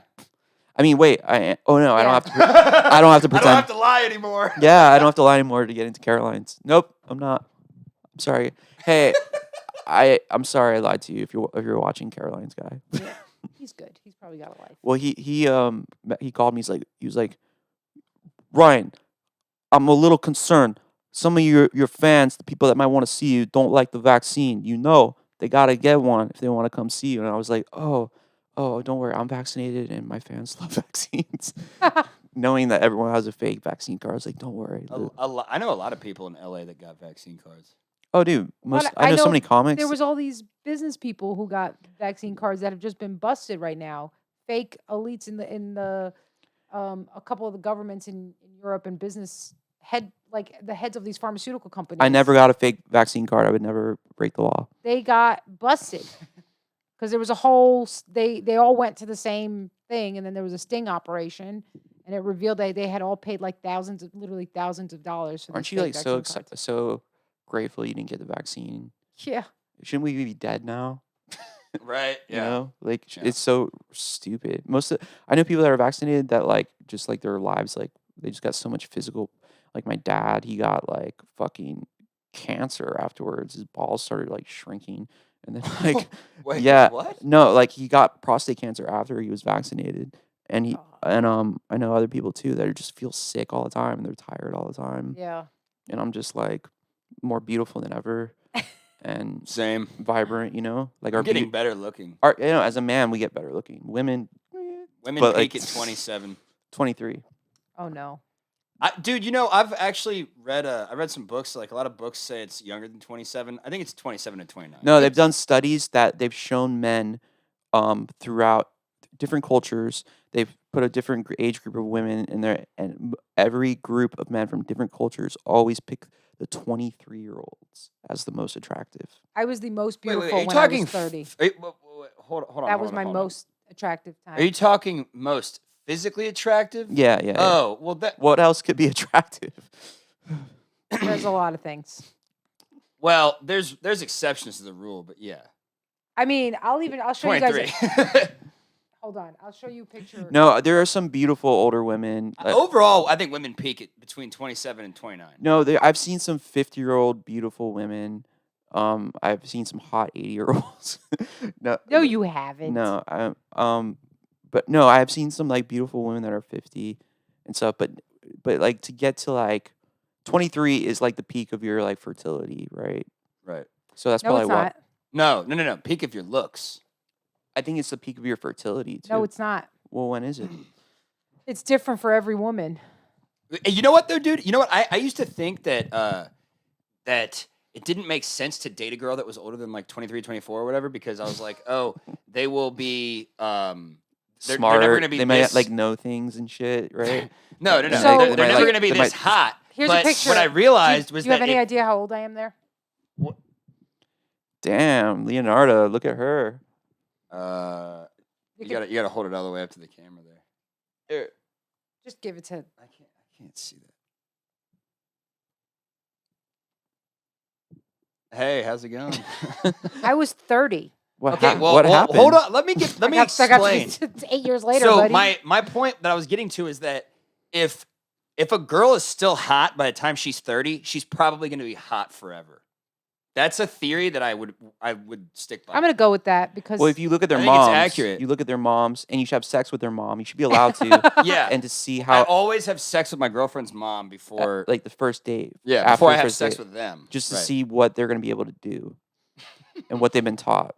I mean, wait. I don't Yeah. have to. I don't have to I pretend. don't have to lie anymore. Yeah, I don't have to lie anymore to get into Caroline's. Nope, I'm not. I'm sorry. Hey, I'm sorry I lied to you if you're watching Caroline's guy. Yeah, he's good. He's probably got a life. Well, he called me. He was like, Ryan, I'm a little concerned. Some of your fans, the people that might want to see you, don't like the vaccine. They gotta get one if they want to come see you. And I was like, oh, don't worry, I'm vaccinated and my fans love vaccines. Knowing that everyone has a fake vaccine card, I was like, don't worry. I know a lot of people in LA that got vaccine cards. Oh, dude, But I know so many comics. There was all these business people who got vaccine cards that have just been busted right now. Fake elites in the a couple of the governments in Europe and business the heads of these pharmaceutical companies. I never got a fake vaccine card. I would never break the law. They got busted because there was a whole. They all went to the same thing, and then there was a sting operation, and it revealed they had all paid like literally thousands of dollars. For Aren't these you fake like so vaccine cards. so grateful you didn't get the vaccine? Yeah. Shouldn't we be dead now? Right. You know, like Yeah. it's so stupid. I know people that are vaccinated that like just like their lives, like they just got so much physical. Like my dad, he got like fucking cancer afterwards. His balls started like shrinking, and then like Wait, yeah, what? no, like he got prostate cancer after he was vaccinated, and God. I know other people too that just feel sick all the time and they're tired all the time, Yeah. and I'm just like more beautiful than ever. and Same. vibrant. You know, like I'm our getting better looking. as a man, we get better looking. Women, Women but, peak like, at 27. 23. Oh no. Dude, you know, I've actually read I read some books. Like a lot of books say it's younger than 27. I think it's 27 to 29. No, they've done studies that they've shown men throughout different cultures. They've put a different age group of women in there, and every group of men from different cultures always pick the 23-year-olds as the most attractive. I was the most Wait, beautiful are you when I talking was 30. Hold on. That hold was on, my hold on. most attractive time. Are you talking most physically attractive? Yeah, yeah. Oh, well, that. What else could be attractive? There's a lot of things. Well, there's exceptions to the rule, but yeah. I mean, I'll show you 23. guys. Hold on, I'll show you a picture. No, there are some beautiful older women. Overall, I think women peak at between 27 and 29. No, I've seen some 50-year-old beautiful women. I've seen some hot 80-year-olds. No, you haven't. No, but no, I've seen some like beautiful women that are 50 and stuff. But like to get to like 23 is like the peak of your like fertility, right? Right. So that's No, probably it's what. not. No. Peak of your looks. I think it's the peak of your fertility too. No, it's not. Well, when is it? It's different for every woman. You know what though, dude? You know what? I used to think that that it didn't make sense to date a girl that was older than like 23, 24 or whatever, because I was like, oh, they will be they're Smarter. never gonna be they might this... like know things and shit, right? No. So- they're They never might, gonna be they this might- hot. Here's but a picture. what I realized was Do you have that any idea how old I am there? Damn, Leonarda, look at her. you gotta hold it all the way up to the camera there. Just give it to. I can't see that. Hey, how's it going? I was 30. What Okay, what happened? hold on. Let me I got explain. it's 8 years later, So buddy. my point that I was getting to is that if a girl is still hot by the time she's 30, she's probably going to be hot forever. That's a theory that I would stick by. I'm gonna go with that because Well, if you look at their I think it's moms, accurate. you look at their moms, and you should have sex with their mom. You should be allowed to, yeah, and to see I how, always have sex with my girlfriend's mom before like the first date. yeah, after before the I have first sex date, with them. just to Right. see what they're going to be able to do, and what they've been taught.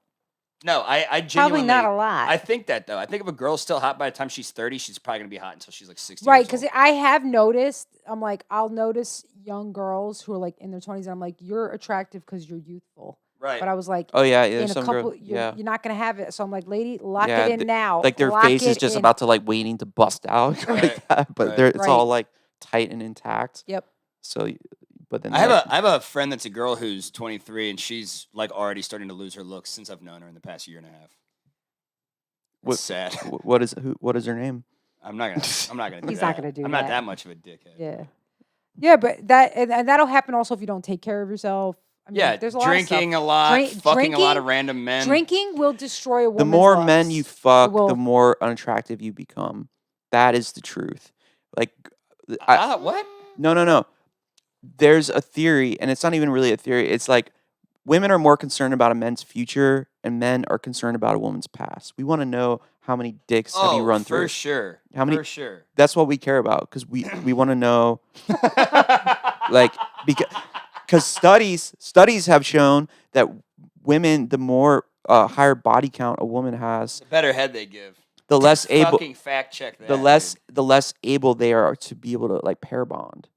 No, I probably genuinely not a lot. I think that though. I think if a girl's still hot by the time she's 30, she's probably gonna be hot until she's like 60. Right, years because old. I have noticed. I'm like, I'll notice young girls who are like in their 20s, and I'm like, you're attractive because you're youthful. Right. But I was like, Oh yeah, in there's a some couple, girl, you're, yeah, you're not gonna have it. So I'm like, lady, lock Yeah, it in now. like their Lock face is it just in. about to like waiting to bust out Right, like that, but right. it's all Right. like tight and intact. Yep. So, but then I have like, I have a friend that's a girl who's 23 and she's like already starting to lose her looks since I've known her in the past year and a half. What- It's sad. what is her name? I'm not gonna. Do He's that. not gonna do I'm that. not that much of a dickhead. Yeah. Yeah, but that and that'll happen also if you don't take care of yourself. I mean, Yeah, there's a lot drinking of a lot, Drink- fucking a lot of drinking- random men. Drinking will destroy a The woman's more men looks. you fuck, will- the more unattractive you become. That is the truth. Like, What? no. There's a theory, and it's not even really a theory. It's like women are more concerned about a man's future, and men are concerned about a woman's past. We want to know how many dicks have you run through. For sure. How many- For sure. That's what we care about because we want to know, like, because studies have shown that women, the more higher body count a woman has, The better head they give. the less able Fucking fact check that. the less able they are to be able to like pair bond,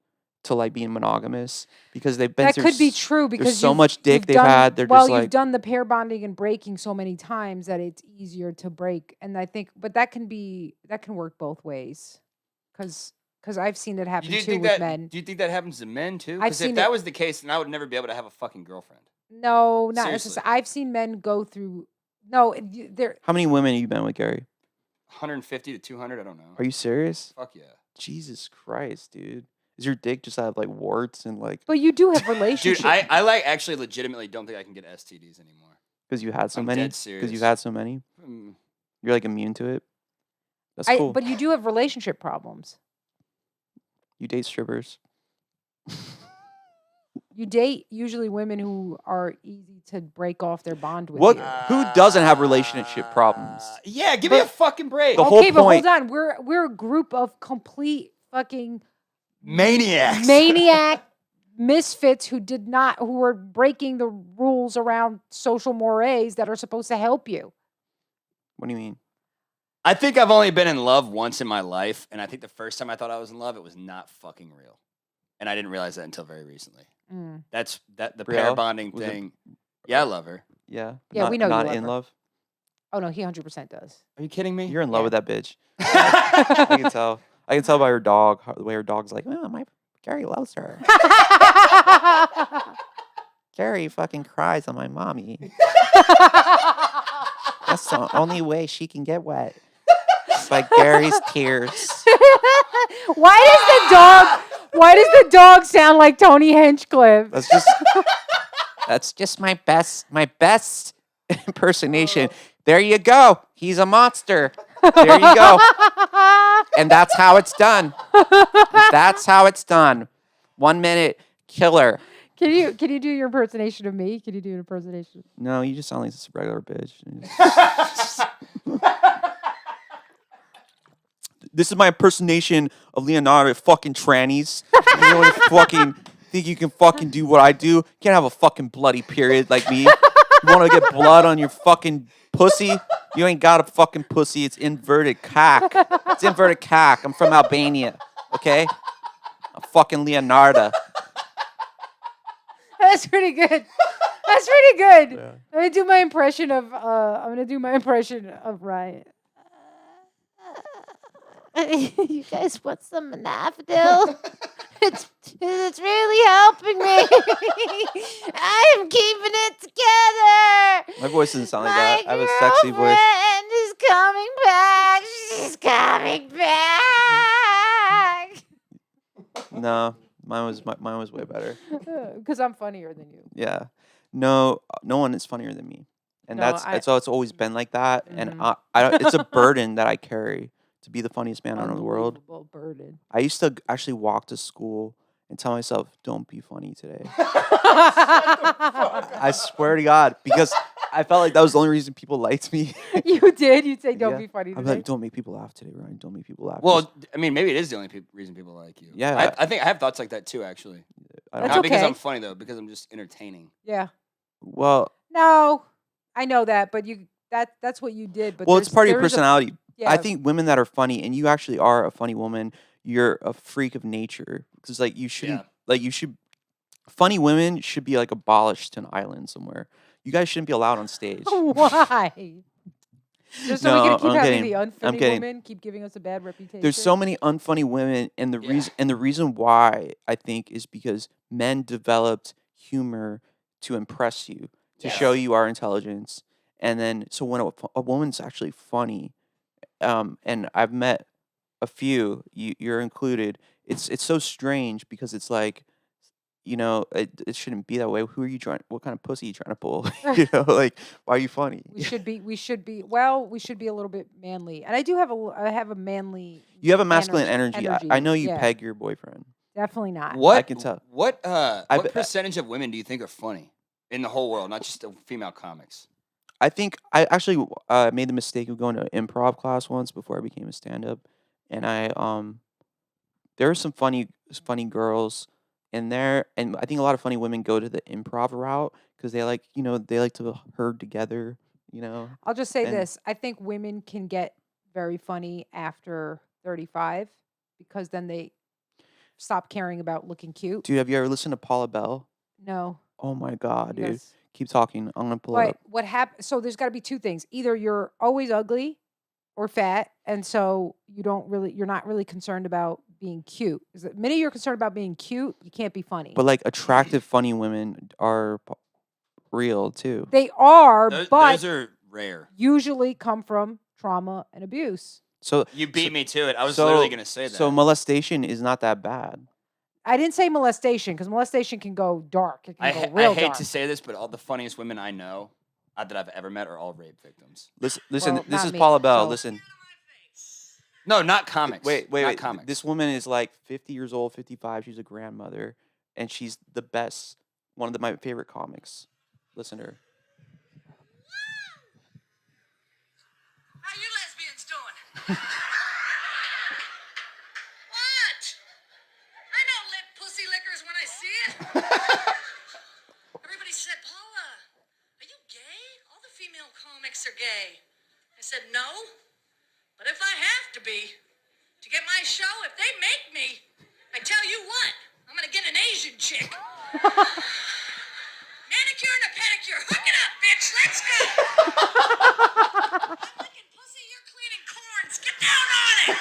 to like being monogamous, because they've been That through could be s- true because so you've- much dick you've they've done- had. They're well, just like, you've done the pair bonding and breaking so many times that it's easier to break. And I think, but that can work both ways, because I've seen it happen too with men. Do you think that happens to men too? I've Because seen if that it- was the case, then I would never be able to have a fucking girlfriend. No, not Seriously. necessarily. I've seen men go through. No, they're how many women have you been with, Gary? 150 to 200, I don't know. Are you serious? Fuck yeah. Jesus Christ, dude. Is your dick just have like warts and like but you do have relationships. Dude, I like actually legitimately don't think I can get STDs anymore. because you had so I'm many? dead Because serious. you've had so many? Mm. You're like immune to it? That's cool. But you do have relationship problems. You date strippers. You date usually women who are easy to break off their bond with. What? you. Who doesn't have relationship problems? Yeah, give me a fucking break. The whole Okay, but point- hold on. We're a group of complete fucking Maniacs. maniac misfits who were breaking the rules around social mores that are supposed to help you. What do you mean? I think I've only been in love once in my life, and I think the first time I thought I was in love, it was not fucking real, and I didn't realize that until very recently. That's the pair Real? bonding Was it- thing. Yeah, I love her. Yeah. Yeah, we know you Not love in her. love. Oh no, he 100% does. Are you kidding me? You're in love Yeah. with that bitch. I can tell. I can tell by her dog, the way her dog's like, oh, my Gary loves her. Gary fucking cries on my mommy. That's the only way she can get wet. By Gary's tears. Why does the dog sound like Tony Hinchcliffe? That's just my best impersonation. There you go. He's a monster. There you go. And that's how it's done. That's how it's done. 1 minute, killer. Can you do your impersonation of me? Can you do an impersonation? No, you just sound like this regular bitch. This is my impersonation of Leonarda, fucking trannies. You know what fucking think you can fucking do what I do? You can't have a fucking bloody period like me. You want to get blood on your fucking pussy? You ain't got a fucking pussy. It's inverted cock. It's inverted cock. I'm from Albania, okay? I'm fucking Leonarda. That's pretty good. That's pretty good. Yeah. I'm gonna do my impression of Ryan. You guys want some Monovidil? It's really helping me. I'm keeping it together. My voice doesn't sound like that. I have a sexy voice. My girlfriend is coming back. She's coming back. No, mine was way better. Because I'm funnier than you. Yeah. No one is funnier than me. And No, it's always been like that. And Mhm. I it's a burden that I carry to be the funniest man in the world. Unbelievable burden. I used to actually walk to school and tell myself, don't be funny today. I swear to God, because I felt like that was the only reason people liked me. You did? You'd say, don't Yeah. be funny I'm today? like, don't make people laugh today, Ryan. Don't make people laugh. Well, I mean, maybe it is the only reason people like you. Yeah. I think I have thoughts like that too, actually. I That's Not because okay. I'm funny though, because I'm just entertaining. Yeah. Well, No, I know that, but that's what you did. But it's part of your personality. Yeah. I think women that are funny, and you actually are a funny woman, you're a freak of nature. Because like you shouldn't, funny women should be like abolished to an island somewhere. You guys shouldn't be allowed on stage. Why? Just so we No, can keep I'm having kidding. the I'm unfunny kidding. women keep giving us a bad reputation. There's so many unfunny women, and the reason why I think is because men developed humor to impress you, to show you our intelligence, and then so when a woman's actually funny, and I've met a few, you're included. It's so strange because it's like, it shouldn't be that way. Who are you trying? What kind of pussy are you trying to pull? Like, why are you funny? We should be a little bit manly, and I have a manly. You have a masculine energy. energy, I know you yeah. peg your boyfriend. Definitely not. What I can tell. What bet- percentage of women do you think are funny in the whole world, not just the female comics? I think I actually made the mistake of going to improv class once before I became a stand-up, and there are some funny girls in there, and I think a lot of funny women go to the improv route because they like to herd together. I'll just say And- this: I think women can get very funny after 35 because then they stop caring about looking cute. Dude, have you ever listened to Paula Bell? No. Oh my God, dude! Yes. Keep talking. I'm gonna pull it But up. what happens? So there's got to be two things: either you're always ugly or fat, and so you're not really concerned about being cute. Because the minute you're concerned about being cute, you can't be funny. But like attractive, funny women are real too. They are, Those but are rare. usually come from trauma and abuse. So You beat me to it. I was so- literally going to say that. So molestation is not that bad. I didn't say molestation because molestation can go dark. It can I go real hate dark. to say this, but all the funniest women I know that I've ever met are all rape victims. Listen. Well, This not is me, Paula Bell. so- Listen. No, not comics. Wait. Not comics. This woman is like 50 years old, 55. She's a grandmother, and she's the best. One of my favorite comics. Listen to her. How you lesbians doing? What? I know lip pussy lickers when I see it. comics are gay. I said, no, but if I have to be, to get my show, if they make me, I tell you what, I'm gonna get an Asian chick. Manicure and a pedicure. Hook it up, bitch. Let's go. I'm licking pussy, you're cleaning corns. Get down on it.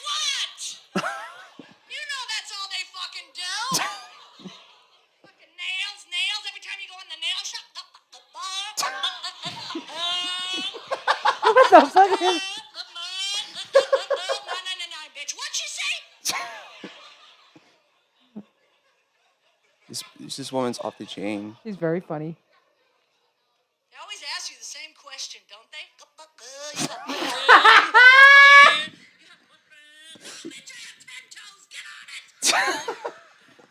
What? You know that's all they fucking do. Fucking nails. Every time you go in the nail shop. What the fuck is? No, bitch. What'd you say? This woman's off the chain. He's very funny. They always ask you the same question, don't they? Bitch, I have 10 toes. Get on it.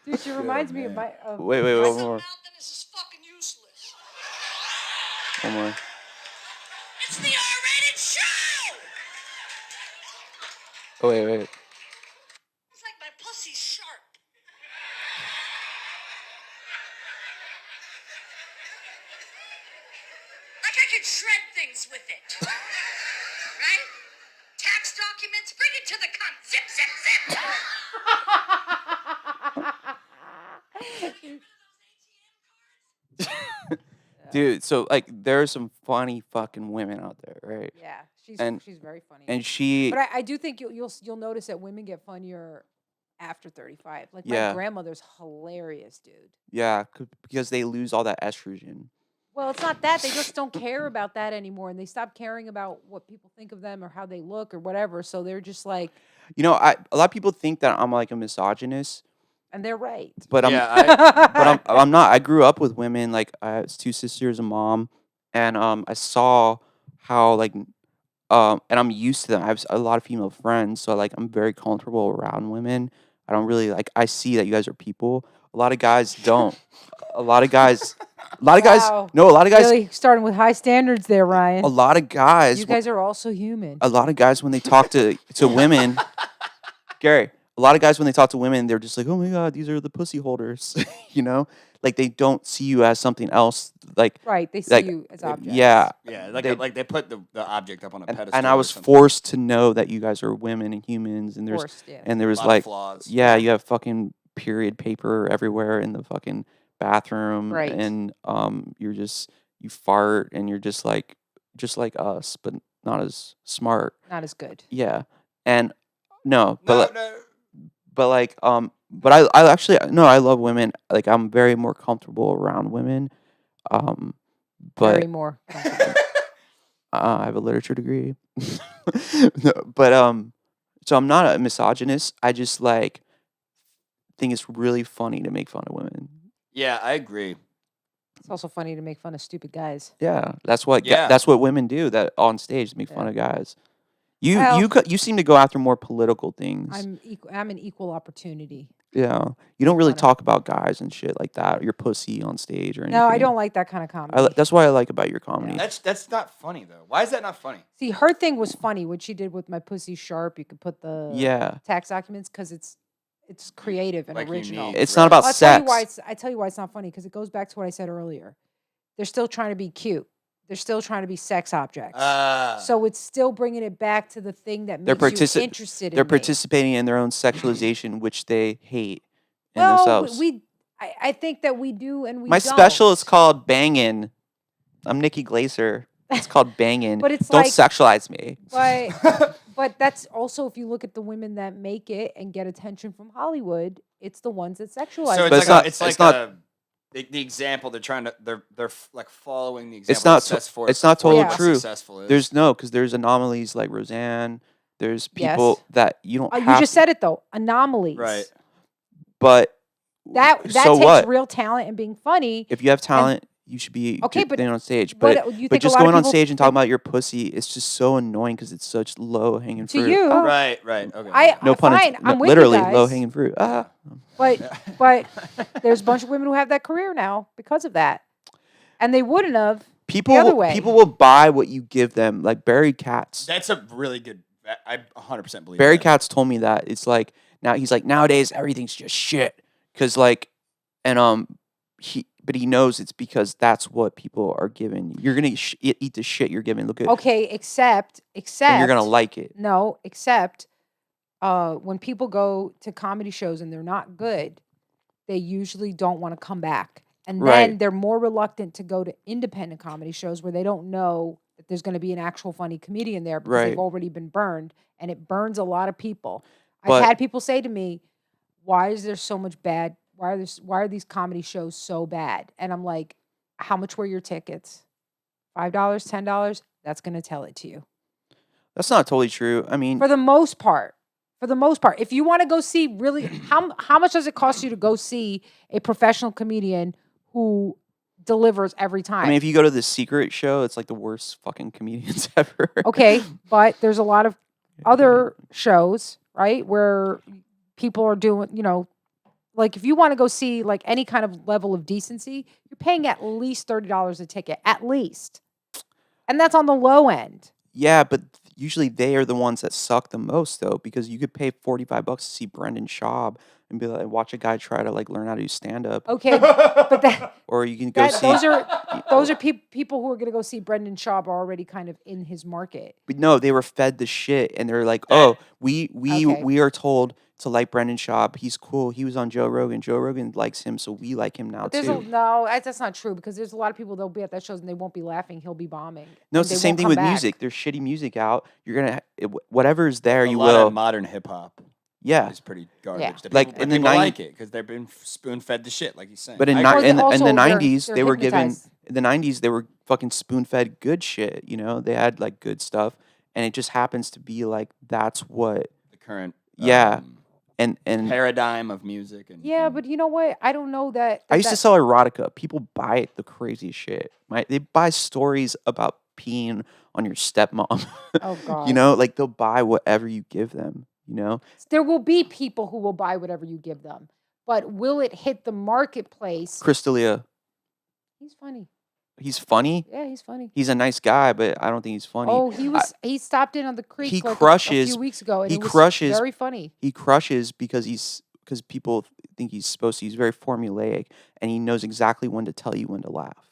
Dude, she reminds me of my. Wait, Why one some more. mouth and this is fucking useless. One more. It's the R-rated show. Oh, wait. It's like my pussy's sharp. Like I could shred things with it. Right? Tax documents, bring it to the cunt. Zip, zip, zip. Dude, so like there are some funny fucking women out there, right? Yeah, she's And- very funny. And she But I do think you'll notice that women get funnier after 35. Like Yeah. my grandmother's hilarious, dude. yeah, because they lose all that estrogen. Well, it's not that. They just don't care about that anymore. And they stop caring about what people think of them or how they look or whatever. So they're just like, You know, a lot of people think that I'm like a misogynist, and they're right. but I'm Yeah, I'm not. I grew up with women. Like I have 2 sisters, a mom, and I saw how like and I'm used to them. I have a lot of female friends, so like I'm very comfortable around women. I don't really like. I see that you guys are people. A lot of guys don't. A lot of guys. Wow. No, a lot of guys. Really starting with high standards there, Ryan. A lot of guys. You guys are also human. A lot of guys when they talk to women, Gary. A lot of guys when they talk to women, they're just like, "Oh my god, these are the pussy holders," you know. Like they don't see you as something else. Like Right. They see like, you as objects. yeah. yeah, They- like they put the object up on a pedestal. And I or was something. forced to know that you guys are women and humans, and there's Forced, yeah. and there was A lot of like, flaws. yeah, you have fucking period paper everywhere in the fucking bathroom, Right. and you fart, and you're just like us, but not as smart. Not as good. Yeah, and no, No, but like but I actually no, I love women. Like I'm very more comfortable around women. But Very more. comfortable. I have a literature degree. No, but so I'm not a misogynist. I just like think it's really funny to make fun of women. yeah, I agree. It's also funny to make fun of stupid guys. Yeah, that's what Yeah. that's what women do. That on stage make fun Yeah. of guys. You Well- you seem to go after more political things. I'm an equal opportunity. Yeah, you don't really fun of- talk about guys and shit like that. Or your pussy on stage or anything. No, I don't like that kind of comedy. That's what I like about your comedy. That's not funny though. Why is that not funny? See, her thing was funny. What she did with my pussy sharp, you could put the Yeah, tax documents because it's creative and Like original. unique. it's not about I'll sex. tell you why it's not funny because it goes back to what I said earlier. They're still trying to be cute. They're still trying to be sex objects. So it's still bringing it back to the thing that They're makes you interested They're in me. participating in their own sexualization, which they hate in Well, themselves. I think that we do and we My don't. special is called Bangin'. I'm Nikki Glaser. It's called Bangin'. But it's Don't like- sexualize me. But that's also if you look at the women that make it and get attention from Hollywood, it's the ones that sexualize. So it. But it's like it's it's not- like the example they're trying to they're like following the example. It's not that sets to- forth it's not what totally Yeah. true. Successful is. There's anomalies like Roseanne. There's Yes. people that you don't You have. just said it though, anomalies. right. But That so takes what? real talent and being funny. If you have talent, you should be Okay, doing but- it on stage. but But you but think a just lot of going on people stage and talking think- about your pussy, it's just so annoying because it's such low hanging To fruit. you, Right. Okay. No pun fine, intended. I'm with Literally you guys, low hanging fruit. Ah. but there's a bunch of women who have that career now because of that, and they wouldn't have. other way. People will buy what you give them. Like Barry Katz. That's a really good. I 100% believe Barry that. Katz told me that it's like now he's like, nowadays everything's just shit. Cause like, and he knows it's because that's what people are given. You're gonna eat the shit you're given. Look at, Okay, except and you're gonna like it. no, except when people go to comedy shows and they're not good, they usually don't want to come back. And then Right. they're more reluctant to go to independent comedy shows where they don't know that there's going to be an actual funny comedian there because they've Right. already been burned, and it burns a lot of people. But- I've had people say to me, "Why is there so much bad? Why are these comedy shows so bad?" And I'm like, "How much were your tickets? $5, $10? That's going to tell it to you." That's not totally true. I mean, For the most part. If you want to go see really how much does it cost you to go see a professional comedian who delivers every time? I mean, if you go to the Secret show, it's like the worst fucking comedians ever. Okay, but there's a lot of other shows, right, where people are doing, like if you want to go see like any kind of level of decency, you're paying at least $30 a ticket, at least. And that's on the low end. Yeah, but usually they are the ones that suck the most though, because you could pay $45 to see Brendan Schaub and be like, watch a guy try to like learn how to do stand up, Okay, but that or you can go see. those are people who are going to go see Brendan Schaub are already kind of in his market. But no, they were fed the shit, and they're like, "Oh, we Okay. are told to like Brendan Schaub. He's cool. He was on Joe Rogan. Joe Rogan likes him, so we like him now But there's too." that's not true, because there's a lot of people that'll be at that shows and they won't be laughing. He'll be bombing. No, and it's the they same won't thing come with back. music. There's shitty music out. You're gonna whatever's there, A you lot will. of modern hip hop Yeah, is pretty garbage. The Like, people, in the people 90s like it because they've been spoon fed the shit, like you saying. but in I Well, agree. they also- the they're- 90s, they're they were given. hypnotized. In the 90s, they were fucking spoon fed good shit. You know, they had like good stuff, and it just happens to be like that's what. The current Yeah. And paradigm of music. And Yeah, but you know what? I don't know that. I used to sell erotica. People buy the craziest shit. They buy stories about peeing on your stepmom. Oh God. You know, like they'll buy whatever you give them. You know, There will be people who will buy whatever you give them, but will it hit the marketplace? Crystalia, He's funny. he's funny. Yeah, he's funny. He's a nice guy, but I don't think he's funny. Oh, he stopped in on the creek he like a crushes- few weeks ago, and he it was crushes- very funny. He crushes because people think he's supposed to. He's very formulaic, and he knows exactly when to tell you when to laugh.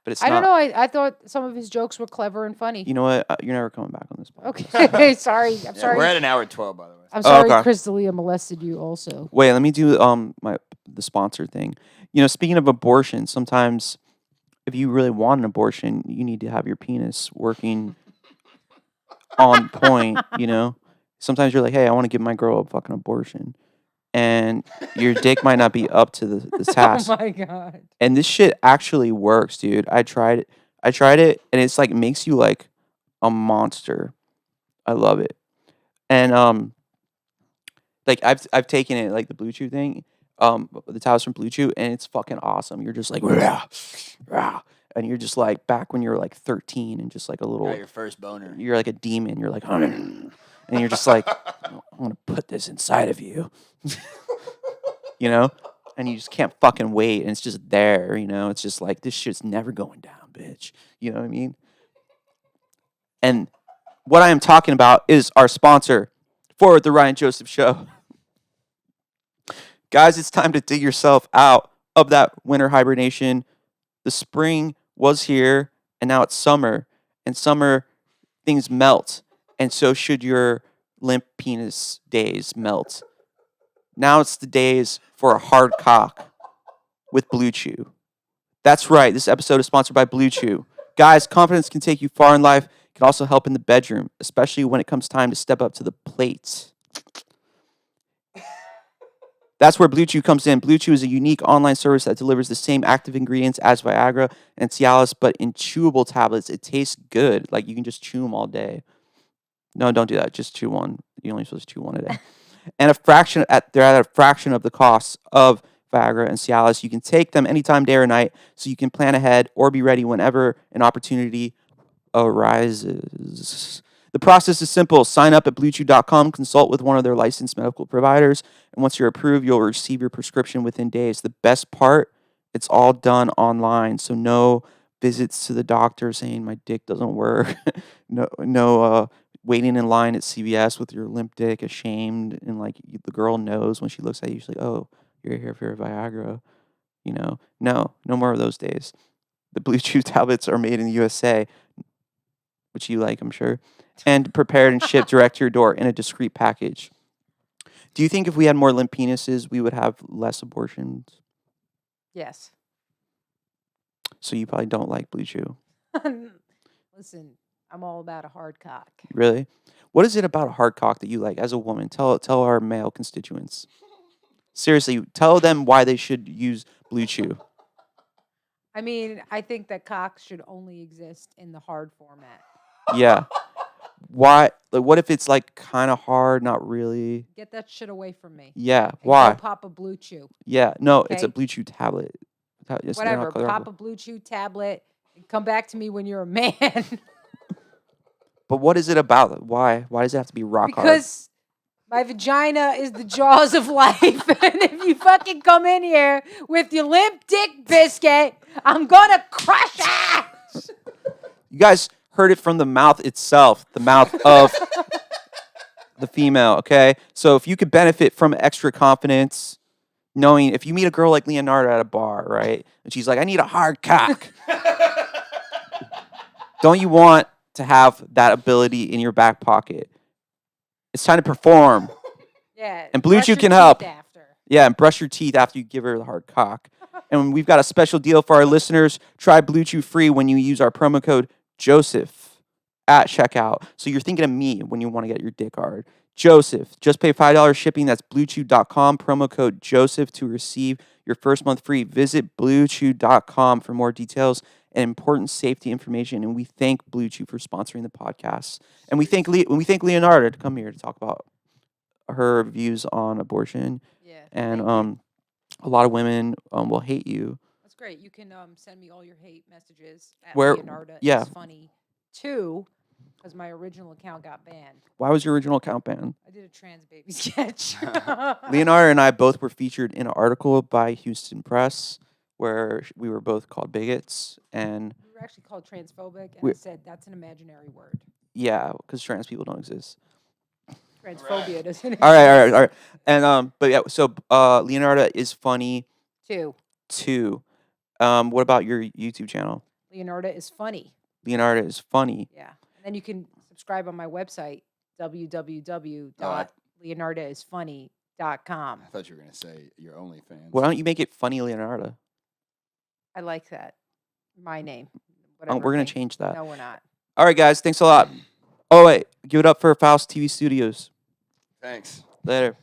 But it's I not. don't know. I thought some of his jokes were clever and funny. You know what? You're never coming back on this podcast. Okay, sorry. I'm Yeah, sorry. we're at an hour 12, by the way. I'm sorry, okay. Crystalia molested you also. Wait, let me do the sponsor thing. You know, speaking of abortion, sometimes if you really want an abortion, you need to have your penis working on point, you know? Sometimes you're like, "Hey, I want to give my girl a fucking abortion." And your dick might not be up to the task. Oh my God. And this shit actually works, dude. I tried it and it's like makes you like a monster. I love it. And like I've taken it like the Blue Chew thing, the towels from Blue Chew, and it's fucking awesome. You're just like rah, rah, and you're just like back when you were like 13 and just like a little, Got your first boner. you're like a demon. You're like and you're just like, I'm gonna put this inside of you. You know? And you just can't fucking wait, and it's just there, you know? It's just like, this shit's never going down, bitch. You know what I mean? And what I am talking about is our sponsor for the Ryan Joseph Show. Guys, it's time to dig yourself out of that winter hibernation. The spring was here, and now it's summer. And summer, things melt. And so should your limp penis days melt. Now it's the days for a hard cock with Blue Chew. That's right. This episode is sponsored by Blue Chew. Guys, confidence can take you far in life. It can also help in the bedroom, especially when it comes time to step up to the plate. That's where Blue Chew comes in. Blue Chew is a unique online service that delivers the same active ingredients as Viagra and Cialis, but in chewable tablets. It tastes good. Like you can just chew them all day. No, don't do that. Just chew one. You're only supposed to chew one a day. And they're at a fraction of the cost of Viagra and Cialis. You can take them anytime, day or night, so you can plan ahead or be ready whenever an opportunity arises. The process is simple. Sign up at BlueChew.com, consult with one of their licensed medical providers, and once you're approved, you'll receive your prescription within days. The best part, it's all done online, so no visits to the doctor saying my dick doesn't work. no waiting in line at CVS with your limp dick, ashamed, and like the girl knows when she looks at you, she's like, "Oh, you're here for Viagra." You know, no more of those days. The Blue Chew tablets are made in the USA, which you like, I'm sure, and prepared and shipped direct to your door in a discreet package. Do you think if we had more limp penises, we would have less abortions? Yes. So you probably don't like Blue Chew. Listen, I'm all about a hard cock. Really? What is it about a hard cock that you like as a woman? Tell our male constituents. Seriously, tell them why they should use Blue Chew. I mean, I think that cocks should only exist in the hard format. Yeah. Why? Like, what if it's like kind of hard, not really? Get that shit away from me. Yeah. And Why? Go pop a Blue Chew. Yeah. No, it's a Okay. Blue Chew tablet. They're not Whatever. called- Pop a Blue Chew tablet and come back to me when you're a man. But what is it about? Why? Why does it have to be rock hard? Because my vagina is the jaws of life. And if you fucking come in here with your limp dick biscuit, I'm gonna crush it. You guys heard it from the mouth itself, the mouth of the female, okay? So if you could benefit from extra confidence, knowing if you meet a girl like Leonarda at a bar, right? And she's like, I need a hard cock. Don't you want to have that ability in your back pocket? It's time to perform. Yeah. And Blue brush Chew your can teeth help. After. Yeah, and brush your teeth after you give her the hard cock. And we've got a special deal for our listeners. Try Blue Chew free when you use our promo code Joseph at checkout. So you're thinking of me when you want to get your dick hard. Joseph. Just pay $5 shipping. That's bluechew.com. Promo code Joseph to receive your first month free. Visit bluechew.com for more details and important safety information. And we thank Blue Chew for sponsoring the podcast. And we thank Leonarda to come here to talk about her views on abortion. Yeah. And thank you. a lot of women will hate you. That's great. You can send me all your hate messages at Where- Leonarda yeah. is funny too, because my original account got banned. Why was your original account banned? I did a trans baby sketch. Leonarda and I both were featured in an article by Houston Press where we were both called bigots. And We were actually called transphobic, and We- I said that's an imaginary word. yeah, because trans people don't exist. Transphobia doesn't. All right. And but yeah, so Leonarda is funny Too. too. What about your YouTube channel? Leonarda is funny. Leonarda is funny. Yeah. And then you can subscribe on my website, www.leonardaisfunny.com. I thought you were gonna say your OnlyFans. Why don't you make it funny, Leonarda? I like that. My name. We're Whatever gonna name. change that. No, we're not. All right, guys. Thanks a lot. Oh wait, give it up for Faust TV Studios. Thanks. Later.